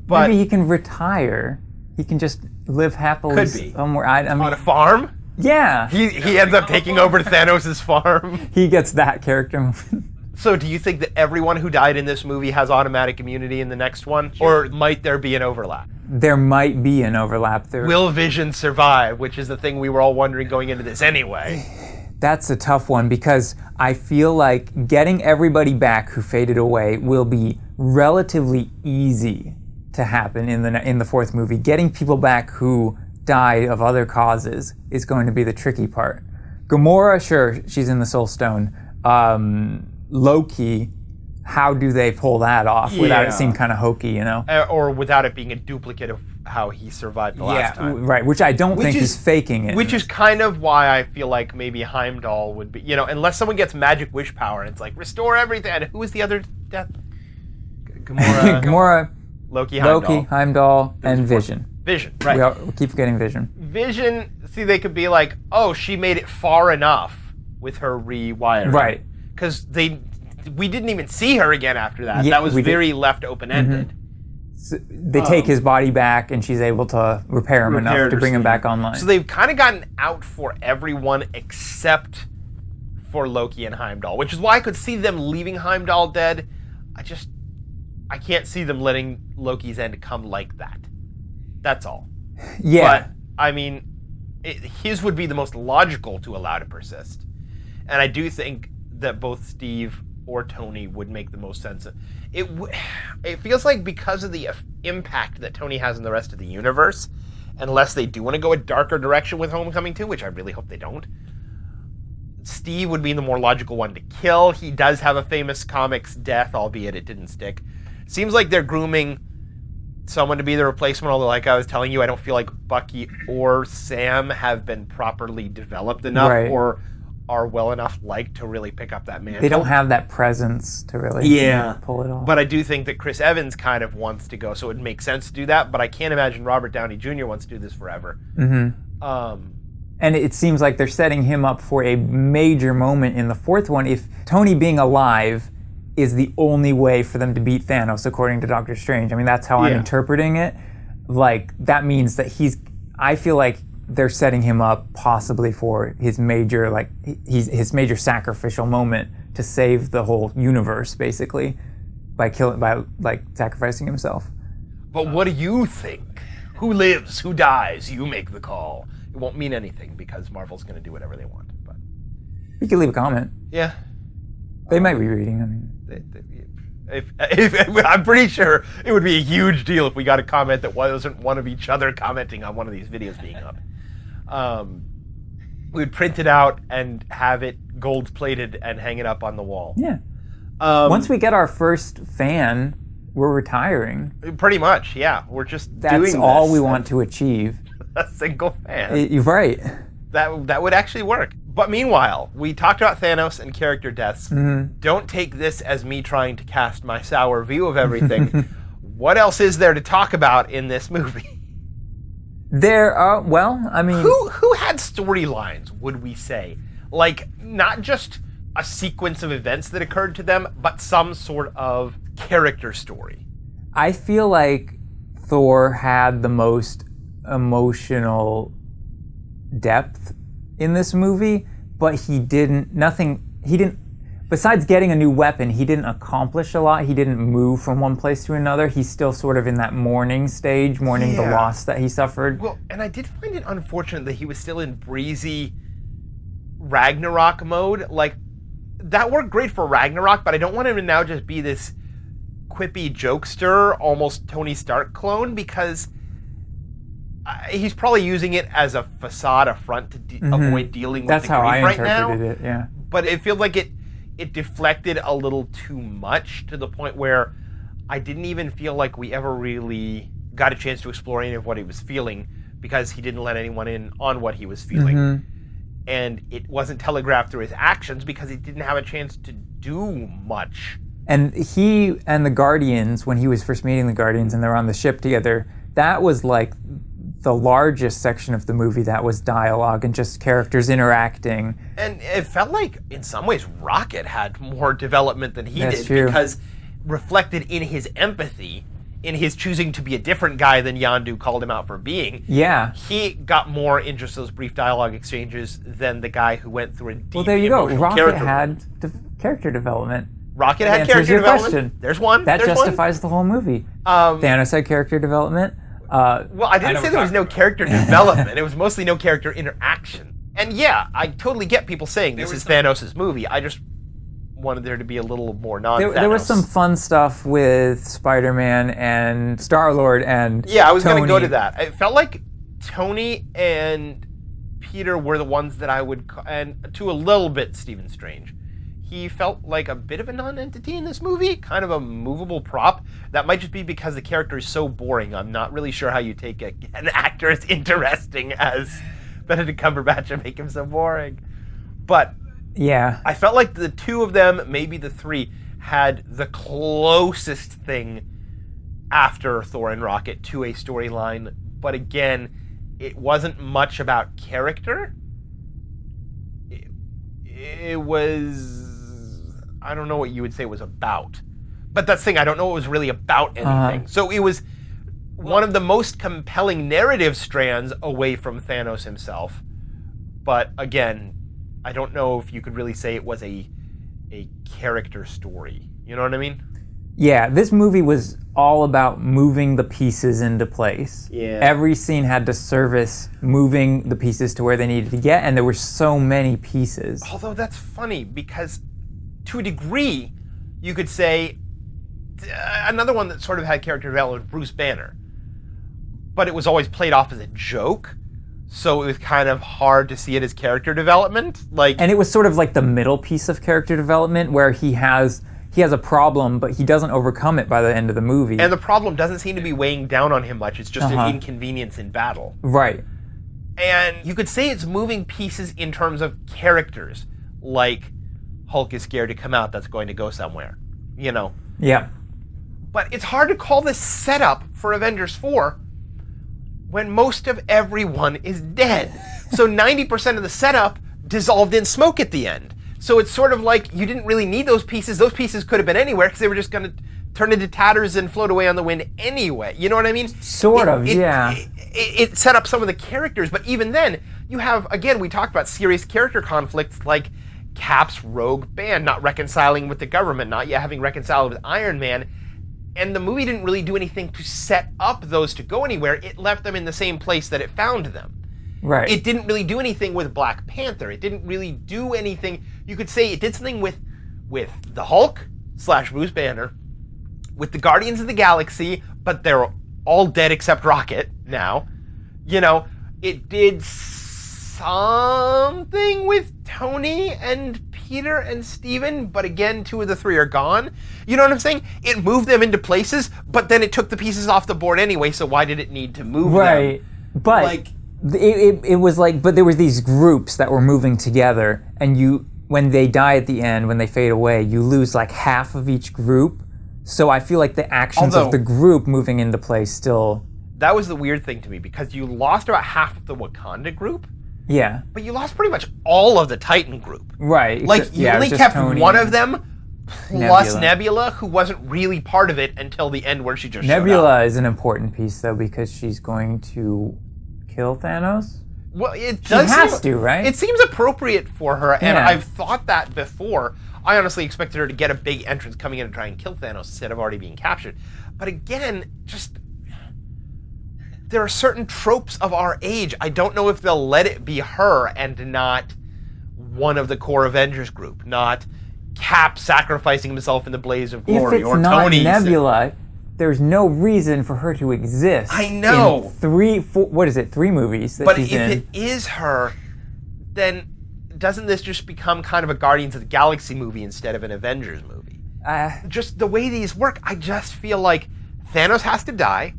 [SPEAKER 1] But
[SPEAKER 2] maybe he can retire. He can just live happily
[SPEAKER 1] Could be.
[SPEAKER 2] somewhere. I mean,
[SPEAKER 1] on a farm?
[SPEAKER 2] Yeah.
[SPEAKER 1] He ends up taking over Thanos' farm.
[SPEAKER 2] He gets that character movement.
[SPEAKER 1] So do you think that everyone who died in this movie has automatic immunity in the next one? Or might there be an overlap?
[SPEAKER 2] There might be an overlap there.
[SPEAKER 1] Will Vision survive? Which is the thing we were all wondering going into this anyway.
[SPEAKER 2] That's a tough one because I feel like getting everybody back who faded away will be relatively easy to happen in the 4th movie. Getting people back who died of other causes is going to be the tricky part. Gamora, sure, she's in the Soul Stone. Loki, how do they pull that off without it seeming kind of hokey,
[SPEAKER 1] Or without it being a duplicate of how he survived the last time.
[SPEAKER 2] Right, which I don't think he's faking it.
[SPEAKER 1] Which is kind of why I feel like maybe Heimdall would be, unless someone gets magic wish power and it's like, restore everything. And who was the other death?
[SPEAKER 2] Gamora,
[SPEAKER 1] Loki,
[SPEAKER 2] Heimdall, and Vision.
[SPEAKER 1] Vision, right.
[SPEAKER 2] We keep forgetting Vision.
[SPEAKER 1] Vision, see, they could be like, oh, she made it far enough with her rewiring.
[SPEAKER 2] Right.
[SPEAKER 1] Because we didn't even see her again after that.
[SPEAKER 2] Yeah,
[SPEAKER 1] that was very left open-ended.
[SPEAKER 2] So they take his body back, and she's able to repair him enough to bring him back online.
[SPEAKER 1] So they've kind of gotten out for everyone except for Loki and Heimdall, which is why I could see them leaving Heimdall dead. I can't see them letting Loki's end come like that. That's all.
[SPEAKER 2] Yeah.
[SPEAKER 1] But, I mean, his would be the most logical to allow to persist. And I do think that both Steve or Tony would make the most sense. It feels like because of the impact that Tony has in the rest of the universe, unless they do want to go a darker direction with Homecoming 2, which I really hope they don't. Steve would be the more logical one to kill. He does have a famous comics death, albeit it didn't stick. Seems like they're grooming someone to be the replacement, although like I was telling you, I don't feel like Bucky or Sam have been properly developed enough or are well enough liked to really pick up that mantle.
[SPEAKER 2] They don't have that presence to really pull it off.
[SPEAKER 1] But I do think that Chris Evans kind of wants to go, so it would make sense to do that, but I can't imagine Robert Downey Jr. wants to do this forever.
[SPEAKER 2] And it seems like they're setting him up for a major moment in the fourth one. If Tony being alive is the only way for them to beat Thanos, according to Doctor Strange. I mean, that's how I'm interpreting it. Like, that means that I feel like they're setting him up possibly for his major, his major sacrificial moment to save the whole universe, basically, by sacrificing himself.
[SPEAKER 1] But what do you think? Who lives? Who dies? You make the call. It won't mean anything because Marvel's going to do whatever they want. But
[SPEAKER 2] you can leave a comment.
[SPEAKER 1] Yeah.
[SPEAKER 2] They might be reading. I mean,
[SPEAKER 1] if I'm pretty sure it would be a huge deal if we got a comment that wasn't one of each other commenting on one of these videos being up. We would print it out and have it gold-plated and hang it up on the wall.
[SPEAKER 2] Yeah. Once we get our first fan, we're retiring.
[SPEAKER 1] Pretty much, yeah. We're just doing this.
[SPEAKER 2] That's all we want to achieve.
[SPEAKER 1] A single fan.
[SPEAKER 2] You're right.
[SPEAKER 1] That would actually work. But meanwhile, we talked about Thanos and character deaths. Don't take this as me trying to cast my sour view of everything. What else is there to talk about in this movie?
[SPEAKER 2] There are, well, I mean...
[SPEAKER 1] Who had storylines, would we say? Like, not just a sequence of events that occurred to them, but some sort of character story.
[SPEAKER 2] I feel like Thor had the most emotional depth in this movie, but besides getting a new weapon, he didn't accomplish a lot. He didn't move from one place to another. He's still sort of in that mourning stage, mourning the loss that he suffered.
[SPEAKER 1] Well, and I did find it unfortunate that he was still in breezy Ragnarok mode. Like, that worked great for Ragnarok, but I don't want him to now just be this quippy jokester, almost Tony Stark clone, because he's probably using it as a facade, a front to avoid dealing with
[SPEAKER 2] That's
[SPEAKER 1] the
[SPEAKER 2] how
[SPEAKER 1] grief
[SPEAKER 2] I
[SPEAKER 1] right now.
[SPEAKER 2] interpreted it, yeah.
[SPEAKER 1] But it feels like it deflected a little too much to the point where I didn't even feel like we ever really got a chance to explore any of what he was feeling because he didn't let anyone in on what he was feeling. And it wasn't telegraphed through his actions because he didn't have a chance to do much.
[SPEAKER 2] And he and the Guardians, when he was first meeting the Guardians and they're on the ship together, that was like the largest section of the movie that was dialogue and just characters interacting.
[SPEAKER 1] And it felt like, in some ways, Rocket had more development than he did because reflected in his empathy, in his choosing to be a different guy than Yondu called him out for being.
[SPEAKER 2] Yeah.
[SPEAKER 1] He got more in just those brief dialogue exchanges than the guy who went through a deep
[SPEAKER 2] Well, there you go. Rocket
[SPEAKER 1] character
[SPEAKER 2] had character development.
[SPEAKER 1] Rocket had character development. Question. There's one.
[SPEAKER 2] That justifies the whole movie. Thanos had character development.
[SPEAKER 1] Well, I didn't say there was no character development. It was mostly no character interaction. And yeah, I totally get people saying this is Thanos' movie. I just wanted there to be a little more non-Thanos.
[SPEAKER 2] There was some fun stuff with Spider-Man and Star-Lord and
[SPEAKER 1] Yeah, I was
[SPEAKER 2] going
[SPEAKER 1] to go to that. It felt like Tony and Peter were the ones that I would... And to a little bit Stephen Strange. He felt like a bit of a non-entity in this movie, kind of a movable prop. That might just be because the character is so boring. I'm not really sure how you take an actor as interesting as Benedict Cumberbatch and make him so boring. But
[SPEAKER 2] yeah,
[SPEAKER 1] I felt like the two of them, maybe the three, had the closest thing after Thor and Rocket to a storyline. But again, it wasn't much about character. It was... I don't know what you would say it was about. But that's the thing, I don't know it was really about anything. So it was one of the most compelling narrative strands away from Thanos himself. But again, I don't know if you could really say it was a character story. You know what I mean?
[SPEAKER 2] Yeah, this movie was all about moving the pieces into place.
[SPEAKER 1] Yeah.
[SPEAKER 2] Every scene had to service moving the pieces to where they needed to get, and there were so many pieces.
[SPEAKER 1] Although that's funny, because to a degree, you could say another one that sort of had character development, Bruce Banner. but it was always played off as a joke. So it was kind of hard to see it as character development.
[SPEAKER 2] And it was sort of like the middle piece of character development where he has a problem, but he doesn't overcome it by the end of the movie.
[SPEAKER 1] And the problem doesn't seem to be weighing down on him much. It's just an inconvenience in battle.
[SPEAKER 2] Right.
[SPEAKER 1] And you could say it's moving pieces in terms of characters. Like, Hulk is scared to come out, that's going to go somewhere.
[SPEAKER 2] Yeah.
[SPEAKER 1] But it's hard to call this setup for Avengers 4 when most of everyone is dead. So 90% of the setup dissolved in smoke at the end. So it's sort of like you didn't really need those pieces. Those pieces could have been anywhere because they were just going to turn into tatters and float away on the wind anyway. You know what I mean?
[SPEAKER 2] Sort of, yeah.
[SPEAKER 1] It set up some of the characters, but even then, you have, again, we talked about serious character conflicts like Cap's rogue band not reconciling with the government, not yet having reconciled with Iron Man. And the movie didn't really do anything to set up those to go anywhere. It left them in the same place that it found them.
[SPEAKER 2] Right.
[SPEAKER 1] It didn't really do anything with Black Panther. It didn't really do anything. You could say it did something with the Hulk / Bruce Banner, with the Guardians of the Galaxy, but they're all dead except Rocket now. It did something with Tony and Peter and Steven, but again, 2 of the 3 are gone. You know what I'm saying? It moved them into places, but then it took the pieces off the board anyway, so why did it need to move them?
[SPEAKER 2] Right. But it was like, but there were these groups that were moving together, and when they die at the end, when they fade away, you lose like half of each group. So I feel like the actions of the group moving into place still...
[SPEAKER 1] That was the weird thing to me, because you lost about half of the Wakanda group,
[SPEAKER 2] yeah,
[SPEAKER 1] but you lost pretty much all of the Titan group.
[SPEAKER 2] Right.
[SPEAKER 1] Like, you only kept Tony one of them, plus Nebula, who wasn't really part of it until the end where she just showed up.
[SPEAKER 2] Nebula is an important piece, though, because she's going to kill Thanos?
[SPEAKER 1] Well, it does
[SPEAKER 2] She has to, right?
[SPEAKER 1] It seems appropriate for her, and I've thought that before. I honestly expected her to get a big entrance coming in and try and kill Thanos instead of already being captured. But again, just... there are certain tropes of our age. I don't know if they'll let it be her and not one of the core Avengers group, not Cap sacrificing himself in the blaze of glory, or Tony.
[SPEAKER 2] If it's not Nebula, there's no reason for her to exist.
[SPEAKER 1] I know.
[SPEAKER 2] In 3 movies that she's in.
[SPEAKER 1] But if it is her, then doesn't this just become kind of a Guardians of the Galaxy movie instead of an Avengers movie? Just the way these work, I just feel like Thanos has to die,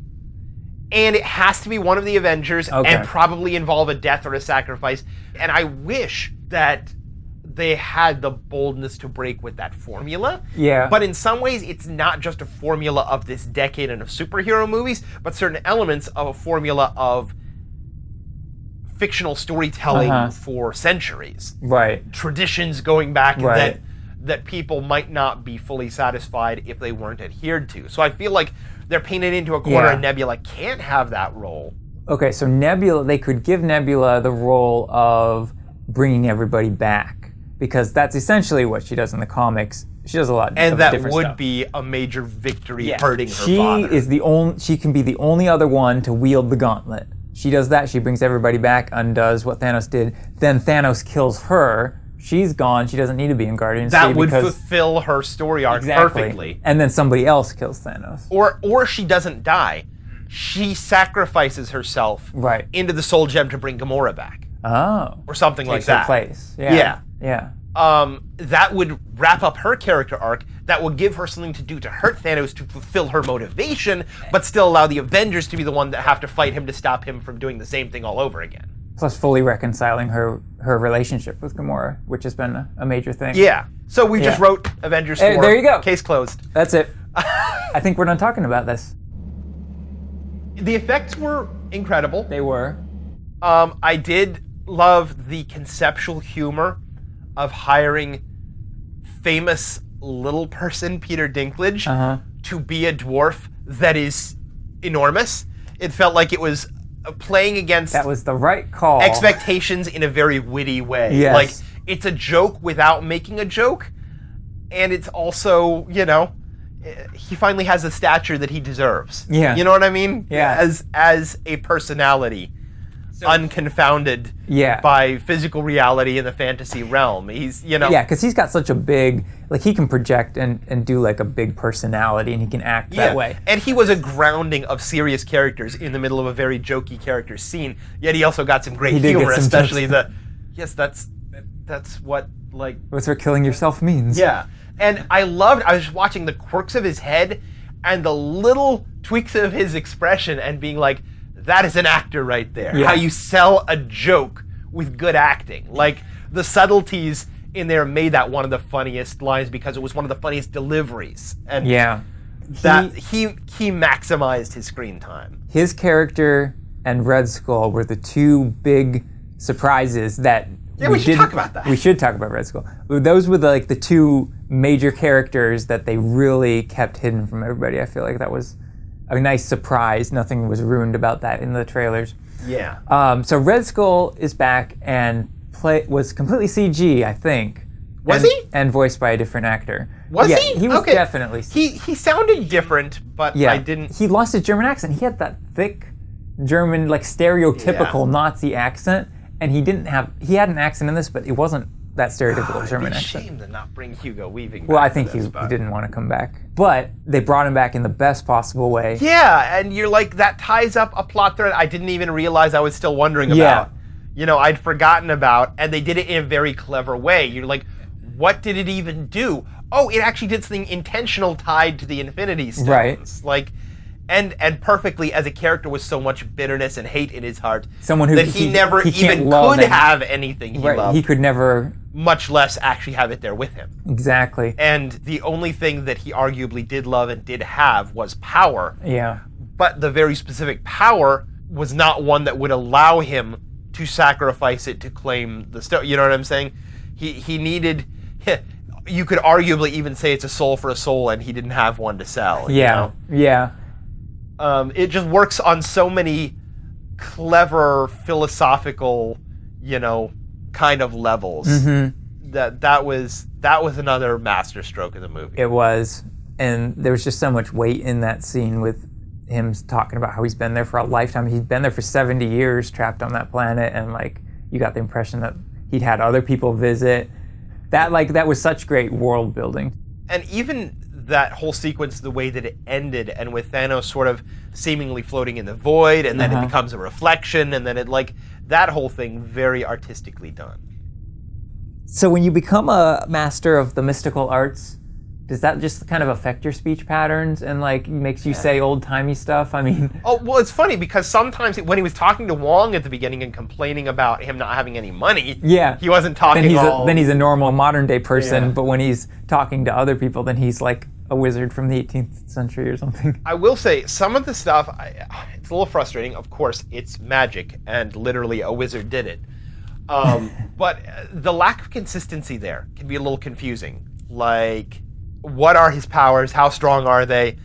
[SPEAKER 1] and it has to be one of the Avengers, and probably involve a death or a sacrifice. And I wish that they had the boldness to break with that formula.
[SPEAKER 2] Yeah.
[SPEAKER 1] But in some ways, it's not just a formula of this decade and of superhero movies, but certain elements of a formula of fictional storytelling for centuries.
[SPEAKER 2] Right.
[SPEAKER 1] Traditions going back that people might not be fully satisfied if they weren't adhered to. So I feel like they're painted into a corner, and Nebula can't have that role.
[SPEAKER 2] Okay, so Nebula, they could give Nebula the role of bringing everybody back, because that's essentially what she does in the comics. She does a lot of different stuff. And that would
[SPEAKER 1] be a major victory hurting her father.
[SPEAKER 2] She can be the only other one to wield the gauntlet. She does that, she brings everybody back, undoes what Thanos did. Then Thanos kills her. She's gone. She doesn't need to be in Guardians.
[SPEAKER 1] That would fulfill her story arc perfectly.
[SPEAKER 2] And then somebody else kills Thanos.
[SPEAKER 1] Or she doesn't die. She sacrifices herself into the Soul Gem to bring Gamora back.
[SPEAKER 2] Oh.
[SPEAKER 1] Or something like that.
[SPEAKER 2] Place.
[SPEAKER 1] Yeah.
[SPEAKER 2] That
[SPEAKER 1] would wrap up her character arc. That would give her something to do to hurt Thanos to fulfill her motivation, but still allow the Avengers to be the one that have to fight him to stop him from doing the same thing all over again.
[SPEAKER 2] Plus fully reconciling her relationship with Gamora, which has been a major thing.
[SPEAKER 1] Yeah. So we just wrote Avengers 4.
[SPEAKER 2] There you go.
[SPEAKER 1] Case closed.
[SPEAKER 2] That's it. I think we're done talking about this.
[SPEAKER 1] The effects were incredible.
[SPEAKER 2] They were.
[SPEAKER 1] I did love the conceptual humor of hiring famous little person Peter Dinklage to be a dwarf that is enormous. It felt like it was playing against...
[SPEAKER 2] That was the right call.
[SPEAKER 1] ...expectations in a very witty way.
[SPEAKER 2] Yes.
[SPEAKER 1] Like, it's a joke without making a joke, and it's also, he finally has the stature that he deserves.
[SPEAKER 2] Yeah.
[SPEAKER 1] You know what I mean?
[SPEAKER 2] Yeah.
[SPEAKER 1] As a personality. unconfounded
[SPEAKER 2] Yeah.
[SPEAKER 1] by physical reality in the fantasy realm. He's,
[SPEAKER 2] Yeah, because he's got such a big, like he can project and do like a big personality, and he can act that way.
[SPEAKER 1] And he was a grounding of serious characters in the middle of a very jokey character scene. Yet he also got some great humor, especially that's what like.
[SPEAKER 2] That's what killing yourself means.
[SPEAKER 1] Yeah, and I was watching the quirks of his head and the little tweaks of his expression and being like, that is an actor right there.
[SPEAKER 2] Yeah.
[SPEAKER 1] How you sell a joke with good acting. Like, the subtleties in there made that one of the funniest lines because it was one of the funniest deliveries. And
[SPEAKER 2] Yeah.
[SPEAKER 1] that he maximized his screen time.
[SPEAKER 2] His character and Red Skull were the two big surprises that
[SPEAKER 1] we should talk about that.
[SPEAKER 2] We should talk about Red Skull. Those were the two major characters that they really kept hidden from everybody. I feel like that was a nice surprise. Nothing was ruined about that in the trailers.
[SPEAKER 1] Yeah.
[SPEAKER 2] So Red Skull is back and was completely CG, I think.
[SPEAKER 1] Was he?
[SPEAKER 2] And voiced by a different actor.
[SPEAKER 1] Was
[SPEAKER 2] yeah,
[SPEAKER 1] he?
[SPEAKER 2] He was
[SPEAKER 1] okay.
[SPEAKER 2] definitely CG.
[SPEAKER 1] He sounded different, but I didn't.
[SPEAKER 2] He lost his German accent. He had that thick German, like stereotypical Nazi accent, and he had an accent in this, but it wasn't that stereotypical German accent.
[SPEAKER 1] It's a shame to not bring Hugo Weaving back.
[SPEAKER 2] Well, I think he didn't want to come back. But they brought him back in the best possible way.
[SPEAKER 1] Yeah, and you're like, that ties up a plot thread I didn't even realize I was still wondering about. I'd forgotten about, and they did it in a very clever way. You're like, what did it even do? Oh, it actually did something intentional tied to the Infinity Stones.
[SPEAKER 2] Right.
[SPEAKER 1] Like, and perfectly as a character with so much bitterness and hate in his heart.
[SPEAKER 2] Someone who
[SPEAKER 1] that he never even could have anything he loved.
[SPEAKER 2] He could never,
[SPEAKER 1] much less actually have it there with him.
[SPEAKER 2] Exactly.
[SPEAKER 1] And the only thing that he arguably did love and did have was power.
[SPEAKER 2] Yeah.
[SPEAKER 1] But the very specific power was not one that would allow him to sacrifice it to claim the stone. You know what I'm saying? He needed. You could arguably even say it's a soul for a soul, and he didn't have one to sell.
[SPEAKER 2] Yeah.
[SPEAKER 1] Yeah. It just works on so many clever philosophical, kind of levels.
[SPEAKER 2] Mm-hmm.
[SPEAKER 1] That was another masterstroke of the movie.
[SPEAKER 2] It was, and there was just so much weight in that scene with him talking about how he's been there for a lifetime. He's been there for 70 years, trapped on that planet, and you got the impression that he'd had other people visit. That was such great world building.
[SPEAKER 1] And even that whole sequence, the way that it ended, and with Thanos sort of seemingly floating in the void, and then it becomes a reflection, and then that whole thing, very artistically done.
[SPEAKER 2] So when you become a master of the mystical arts, does that just kind of affect your speech patterns and makes you say old-timey stuff? I mean...
[SPEAKER 1] Oh, well, it's funny because sometimes when he was talking to Wong at the beginning and complaining about him not having any money, he wasn't talking
[SPEAKER 2] then he's a normal modern-day person, but when he's talking to other people, then he's like a wizard from the 18th century or something.
[SPEAKER 1] I will say, some of the stuff, it's a little frustrating. Of course, it's magic, and literally a wizard did it. But the lack of consistency there can be a little confusing. Like, what are his powers? How strong are they?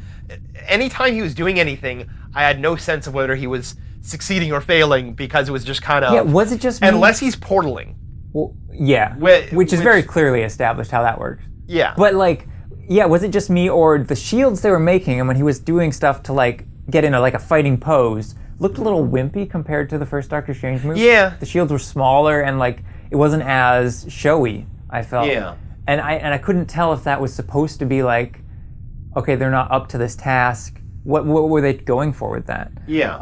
[SPEAKER 1] Anytime he was doing anything, I had no sense of whether he was succeeding or failing because it was just kind of...
[SPEAKER 2] Yeah, was it just me?
[SPEAKER 1] Unless he's portaling.
[SPEAKER 2] Well, yeah, which is very clearly established how that works.
[SPEAKER 1] Yeah.
[SPEAKER 2] But was it just me, or the shields they were making, and when he was doing stuff to get in a fighting pose, looked a little wimpy compared to the first Doctor Strange movie?
[SPEAKER 1] Yeah.
[SPEAKER 2] The shields were smaller and it wasn't as showy, I felt.
[SPEAKER 1] Yeah.
[SPEAKER 2] And I couldn't tell if that was supposed to be okay, they're not up to this task. What were they going for with that?
[SPEAKER 1] Yeah.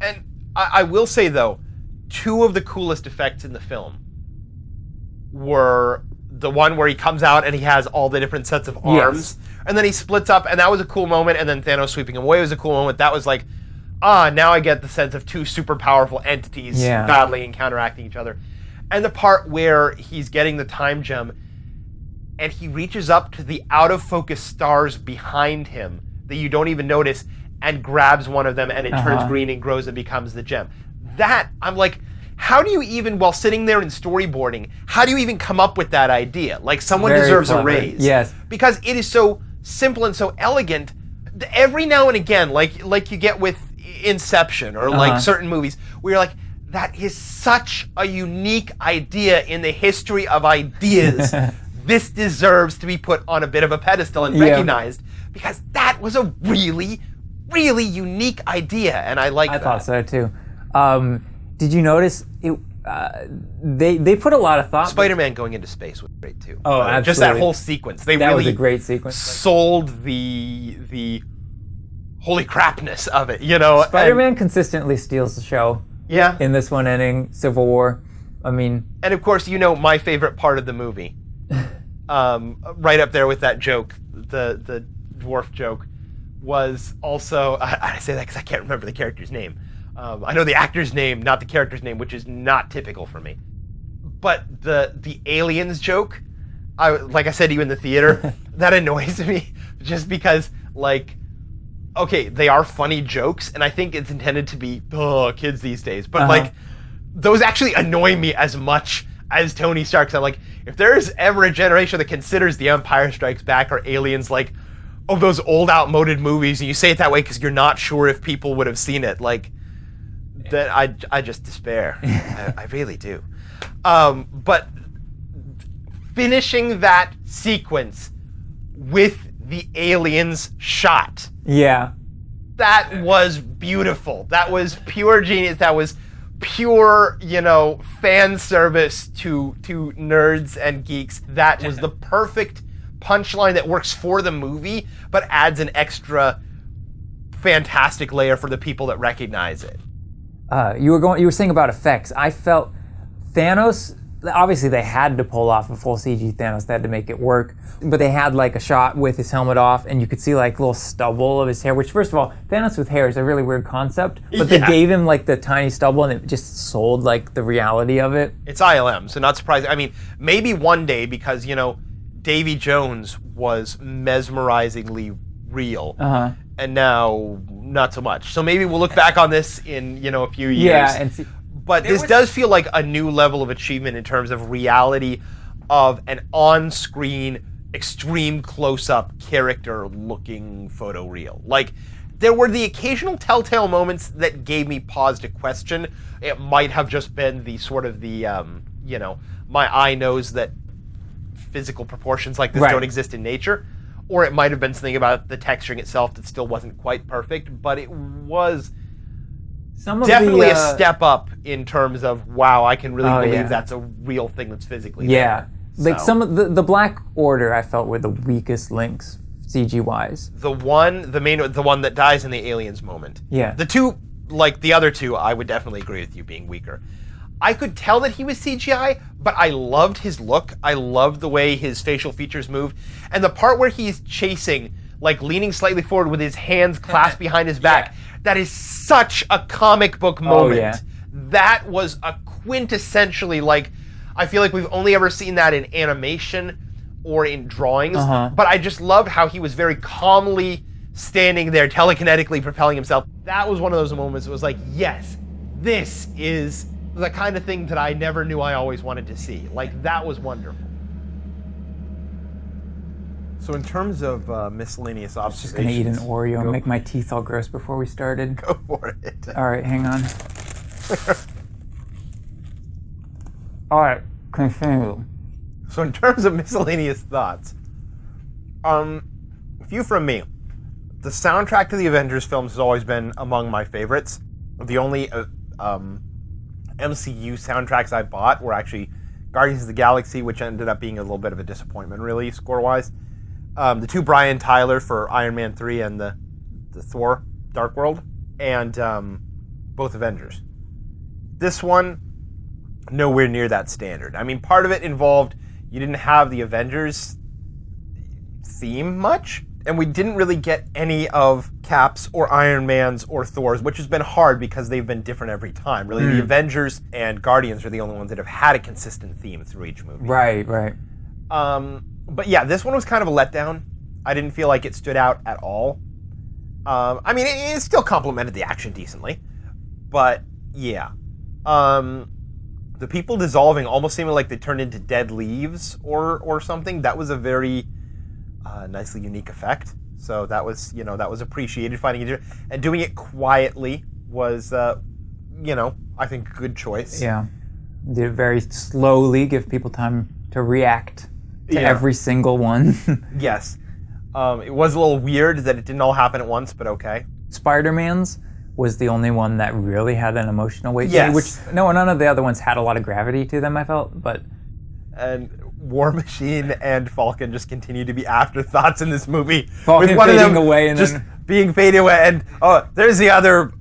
[SPEAKER 1] And I will say though, two of the coolest effects in the film were the one where he comes out and he has all the different sets of arms, and then he splits up, and that was a cool moment, and then Thanos sweeping him away was a cool moment. That was now I get the sense of two super powerful entities battling and counteracting each other. And the part where he's getting the time gem, and he reaches up to the out-of-focus stars behind him that you don't even notice, and grabs one of them, and it turns green and grows and becomes the gem. That, I'm like, how do you even, while sitting there and storyboarding, how do you even come up with that idea? Someone
[SPEAKER 2] Very
[SPEAKER 1] deserves
[SPEAKER 2] clever.
[SPEAKER 1] a raise.
[SPEAKER 2] Yes.
[SPEAKER 1] Because it is so simple and so elegant. Every now and again, like you get with Inception or certain movies, where you're like, that is such a unique idea in the history of ideas. This deserves to be put on a bit of a pedestal and recognized, because that was a really, really unique idea, and I like that.
[SPEAKER 2] I thought so too. Did you notice it? They put a lot of thought.
[SPEAKER 1] Spider-Man going into space was great too.
[SPEAKER 2] Oh, absolutely.
[SPEAKER 1] Just that whole sequence. That
[SPEAKER 2] was a great sequence.
[SPEAKER 1] Sold the holy crapness of it, you know.
[SPEAKER 2] Spider-Man consistently steals the show.
[SPEAKER 1] Yeah.
[SPEAKER 2] In this one ending, Civil War. I mean.
[SPEAKER 1] And of course, you know my favorite part of the movie. Right up there with that joke, the dwarf joke, was also, I say that because I can't remember the character's name. I know the actor's name, not the character's name, which is not typical for me. But the aliens joke, like I said to you in the theater, that annoys me just because, like, okay, they are funny jokes, and I think it's intended to be, kids these days. But, like, those actually annoy me as much as Tony Stark. So I'm like, if there's ever a generation that considers The Empire Strikes Back or Aliens, like, oh, those old outmoded movies, and you say it that way because you're not sure if people would have seen it, like, that I just despair. I really do. But finishing that sequence with the aliens shot.
[SPEAKER 2] Yeah.
[SPEAKER 1] That was beautiful. That was pure genius. That was pure, you know, fan service to nerds and geeks. That was the perfect punchline that works for the movie, but adds an extra fantastic layer for the people that recognize it.
[SPEAKER 2] You were saying about effects. I felt Thanos, obviously they had to pull off a full CG Thanos. They had to make it work. But they had like a shot with his helmet off, and you could see like little stubble of his hair, which first of all, Thanos with hair is a really weird concept. But they gave him like the tiny stubble, and it just sold like the reality of it.
[SPEAKER 1] It's ILM, so not surprising. I mean, maybe one day, because, you know, Davy Jones was mesmerizingly real. And now, not so much. So maybe we'll look back on this in, you know, a few years.
[SPEAKER 2] Yeah, and see,
[SPEAKER 1] but this does feel like a new level of achievement in terms of reality of an on-screen, extreme close-up character-looking photoreal. Like, there were the occasional telltale moments that gave me pause to question. It might have just been the sort of the, you know, my eye knows that physical proportions like this don't exist in nature. Or it might have been something about the texturing itself that still wasn't quite perfect, but it was definitely a step up in terms of, wow, I can really believe that's a real thing that's physically there.
[SPEAKER 2] Like some of the Black Order I felt were the weakest links CG-wise.
[SPEAKER 1] The one that dies in the aliens moment.
[SPEAKER 2] Yeah.
[SPEAKER 1] The two, like the other two, I would definitely agree with you being weaker. I could tell that he was CGI, but I loved his look. I loved the way his facial features moved. And the part where he's chasing, like leaning slightly forward with his hands clasped behind his back, that is such a comic book moment.
[SPEAKER 2] Oh, yeah.
[SPEAKER 1] That was a quintessentially, like, I feel like we've only ever seen that in animation or in drawings, but I just loved how he was very calmly standing there, telekinetically propelling himself. That was one of those moments that was like, yes, this is the kind of thing that I never knew I always wanted to see. Like, that was wonderful. So in terms of miscellaneous observations...
[SPEAKER 2] I was just going to eat an Oreo and make my teeth all gross before we started.
[SPEAKER 1] Go for it.
[SPEAKER 2] All right, hang on. All right, continue.
[SPEAKER 1] So in terms of miscellaneous thoughts, a few from me. The soundtrack to the Avengers films has always been among my favorites. The only MCU soundtracks I bought were actually Guardians of the Galaxy, which ended up being a little bit of a disappointment, really, score-wise. The two Brian Tyler for Iron Man 3 and the Thor Dark World, and both Avengers. This one, nowhere near that standard. I mean, part of it involved you didn't have the Avengers theme much, and we didn't really get any of Cap's or Iron Man's or Thor's, which has been hard because they've been different every time. Really, the Avengers and Guardians are the only ones that have had a consistent theme through each movie.
[SPEAKER 2] Right.
[SPEAKER 1] But yeah, this one was kind of a letdown. I didn't feel like it stood out at all. I mean, it still complemented the action decently, but yeah. The people dissolving almost seemed like they turned into dead leaves or something. That was a very nicely unique effect. So that was, that was appreciated. Finding it and doing it quietly was, I think a good choice.
[SPEAKER 2] Yeah, did it very slowly, give people time to react to every single one.
[SPEAKER 1] Yes. It was a little weird that it didn't all happen at once, but okay.
[SPEAKER 2] Spider-Man's was the only one that really had an emotional weight to
[SPEAKER 1] Yes.
[SPEAKER 2] me, which none of the other ones had a lot of gravity to them, I felt, but
[SPEAKER 1] And War Machine and Falcon just continue to be afterthoughts in this movie.
[SPEAKER 2] Falcon
[SPEAKER 1] with one of
[SPEAKER 2] fading
[SPEAKER 1] them
[SPEAKER 2] away and
[SPEAKER 1] just
[SPEAKER 2] then
[SPEAKER 1] being faded away. And there's the other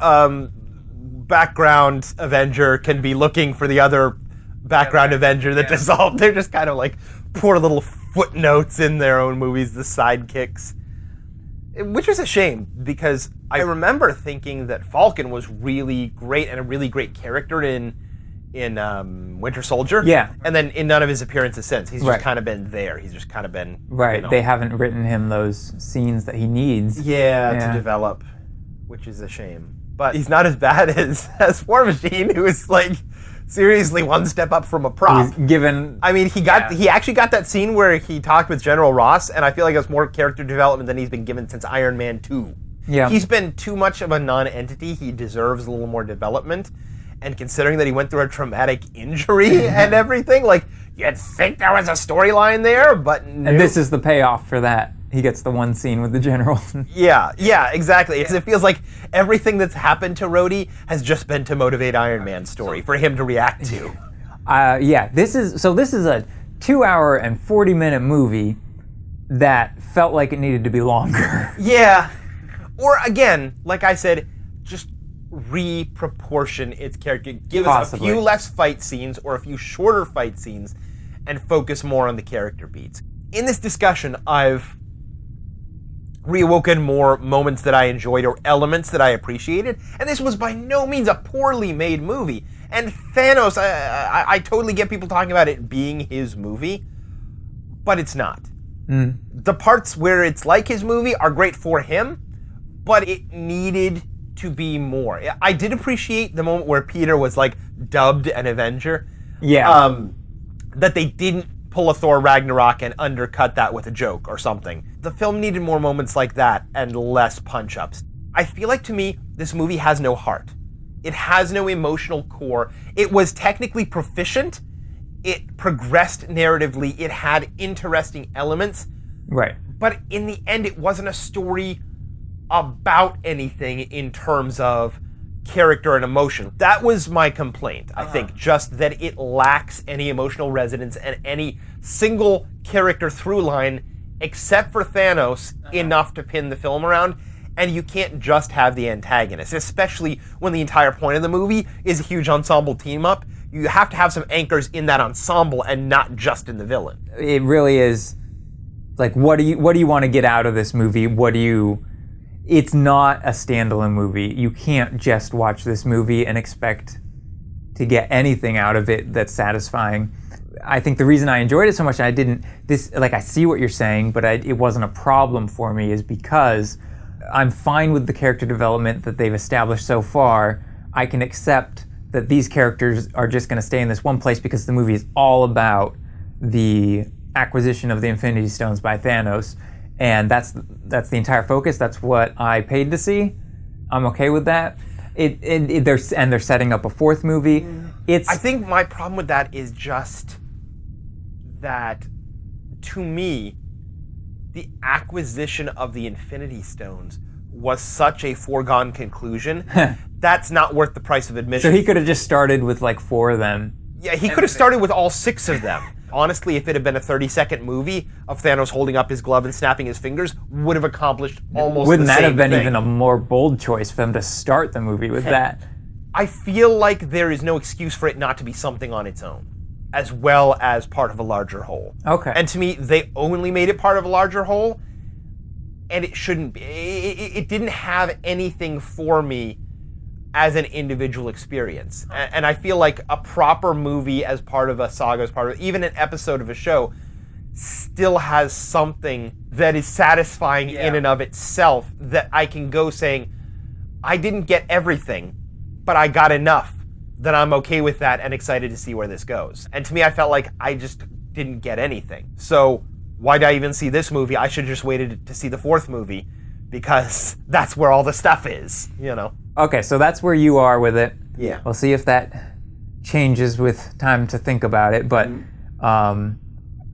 [SPEAKER 1] background Avenger can be looking for the other background Avenger that dissolved. They're just kind of like poor little footnotes in their own movies, the sidekicks. Which is a shame, because I remember thinking that Falcon was really great and a really great character in Winter Soldier.
[SPEAKER 2] Yeah.
[SPEAKER 1] And then in none of his appearances since. He's just
[SPEAKER 2] Right.
[SPEAKER 1] kind of been there. He's just kind of been...
[SPEAKER 2] right,
[SPEAKER 1] you know,
[SPEAKER 2] they haven't written him those scenes that he needs.
[SPEAKER 1] to develop, which is a shame. But he's not as bad as War Machine, who is like seriously one step up from a prop.
[SPEAKER 2] He's given...
[SPEAKER 1] I mean, he actually got that scene where he talked with General Ross, and I feel like it was more character development than he's been given since Iron Man 2.
[SPEAKER 2] Yeah.
[SPEAKER 1] He's been too much of a non-entity. He deserves a little more development. And considering that he went through a traumatic injury and everything, like, you'd think there was a storyline there, but no.
[SPEAKER 2] And this is the payoff for that. He gets the one scene with the general.
[SPEAKER 1] Yeah, exactly. It feels like everything that's happened to Rhodey has just been to motivate Iron Man's story for him to react to.
[SPEAKER 2] This is a 2 hour and 40-minute movie that felt like it needed to be longer.
[SPEAKER 1] Yeah. Or again, like I said, just reproportion its character. Give us a
[SPEAKER 2] Possibly.
[SPEAKER 1] few less fight scenes or a few shorter fight scenes and focus more on the character beats. In this discussion, I've reawoken more moments that I enjoyed or elements that I appreciated, and this was by no means a poorly made movie. And Thanos, I totally get people talking about it being his movie, but it's not. The parts where it's like his movie are great for him, but it needed to be more. I did appreciate the moment where Peter was like dubbed an Avenger.
[SPEAKER 2] Yeah.
[SPEAKER 1] That they didn't pull a Thor Ragnarok and undercut that with a joke or something. The film needed more moments like that and less punch-ups. I feel like, to me, this movie has no heart. It has no emotional core. It was technically proficient. It progressed narratively. It had interesting elements.
[SPEAKER 2] Right.
[SPEAKER 1] But in the end, it wasn't a story about anything in terms of character and emotion. That was my complaint, I think, just that it lacks any emotional resonance and any single character through line, except for Thanos, enough to pin the film around. And you can't just have the antagonist, especially when the entire point of the movie is a huge ensemble team-up. You have to have some anchors in that ensemble and not just in the villain.
[SPEAKER 2] It really is, like, what do you want to get out of this movie? It's not a standalone movie. You can't just watch this movie and expect to get anything out of it that's satisfying. I think the reason I enjoyed it so much, I see what you're saying, but it wasn't a problem for me, is because I'm fine with the character development that they've established so far. I can accept that these characters are just going to stay in this one place because the movie is all about the acquisition of the Infinity Stones by Thanos. And that's the entire focus. That's what I paid to see. I'm okay with that. They're setting up a fourth movie.
[SPEAKER 1] I think my problem with that is just that, to me, the acquisition of the Infinity Stones was such a foregone conclusion. That's not worth the price of admission.
[SPEAKER 2] So he could have just started with like 4 of them.
[SPEAKER 1] Yeah, he could have started with all 6 of them. Honestly, if it had been a 30-second movie of Thanos holding up his glove and snapping his fingers, would have accomplished almost
[SPEAKER 2] Wouldn't
[SPEAKER 1] the
[SPEAKER 2] that
[SPEAKER 1] same
[SPEAKER 2] have been
[SPEAKER 1] thing.
[SPEAKER 2] even a more bold choice for them to start the movie with that?
[SPEAKER 1] I feel like there is no excuse for it not to be something on its own, as well as part of a larger whole.
[SPEAKER 2] Okay.
[SPEAKER 1] And to me, they only made it part of a larger whole, and it shouldn't be. It didn't have anything for me as an individual experience. And I feel like a proper movie as part of a saga, as part of even an episode of a show, still has something that is satisfying in and of itself, that I can go saying, I didn't get everything, but I got enough that I'm okay with that and excited to see where this goes. And to me, I felt like I just didn't get anything. So why did I even see this movie? I should have just waited to see the 4th movie, because that's where all the stuff is, you know?
[SPEAKER 2] Okay, so that's where you are with it.
[SPEAKER 1] Yeah.
[SPEAKER 2] We'll see if that changes with time to think about it. But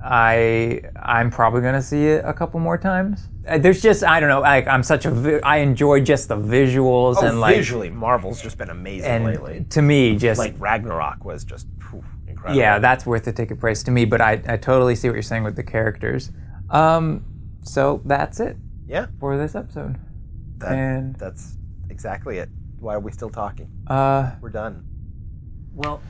[SPEAKER 2] I'm probably gonna see it a couple more times. There's just I don't know. I enjoy just the visuals and like
[SPEAKER 1] visually, Marvel's just been amazing lately.
[SPEAKER 2] To me, just
[SPEAKER 1] like Ragnarok was just incredible.
[SPEAKER 2] Yeah, that's worth the ticket price to me. But I totally see what you're saying with the characters. So that's it.
[SPEAKER 1] Yeah.
[SPEAKER 2] For this episode.
[SPEAKER 1] That's exactly it. Why are we still talking?
[SPEAKER 2] We're
[SPEAKER 1] done.
[SPEAKER 2] Well.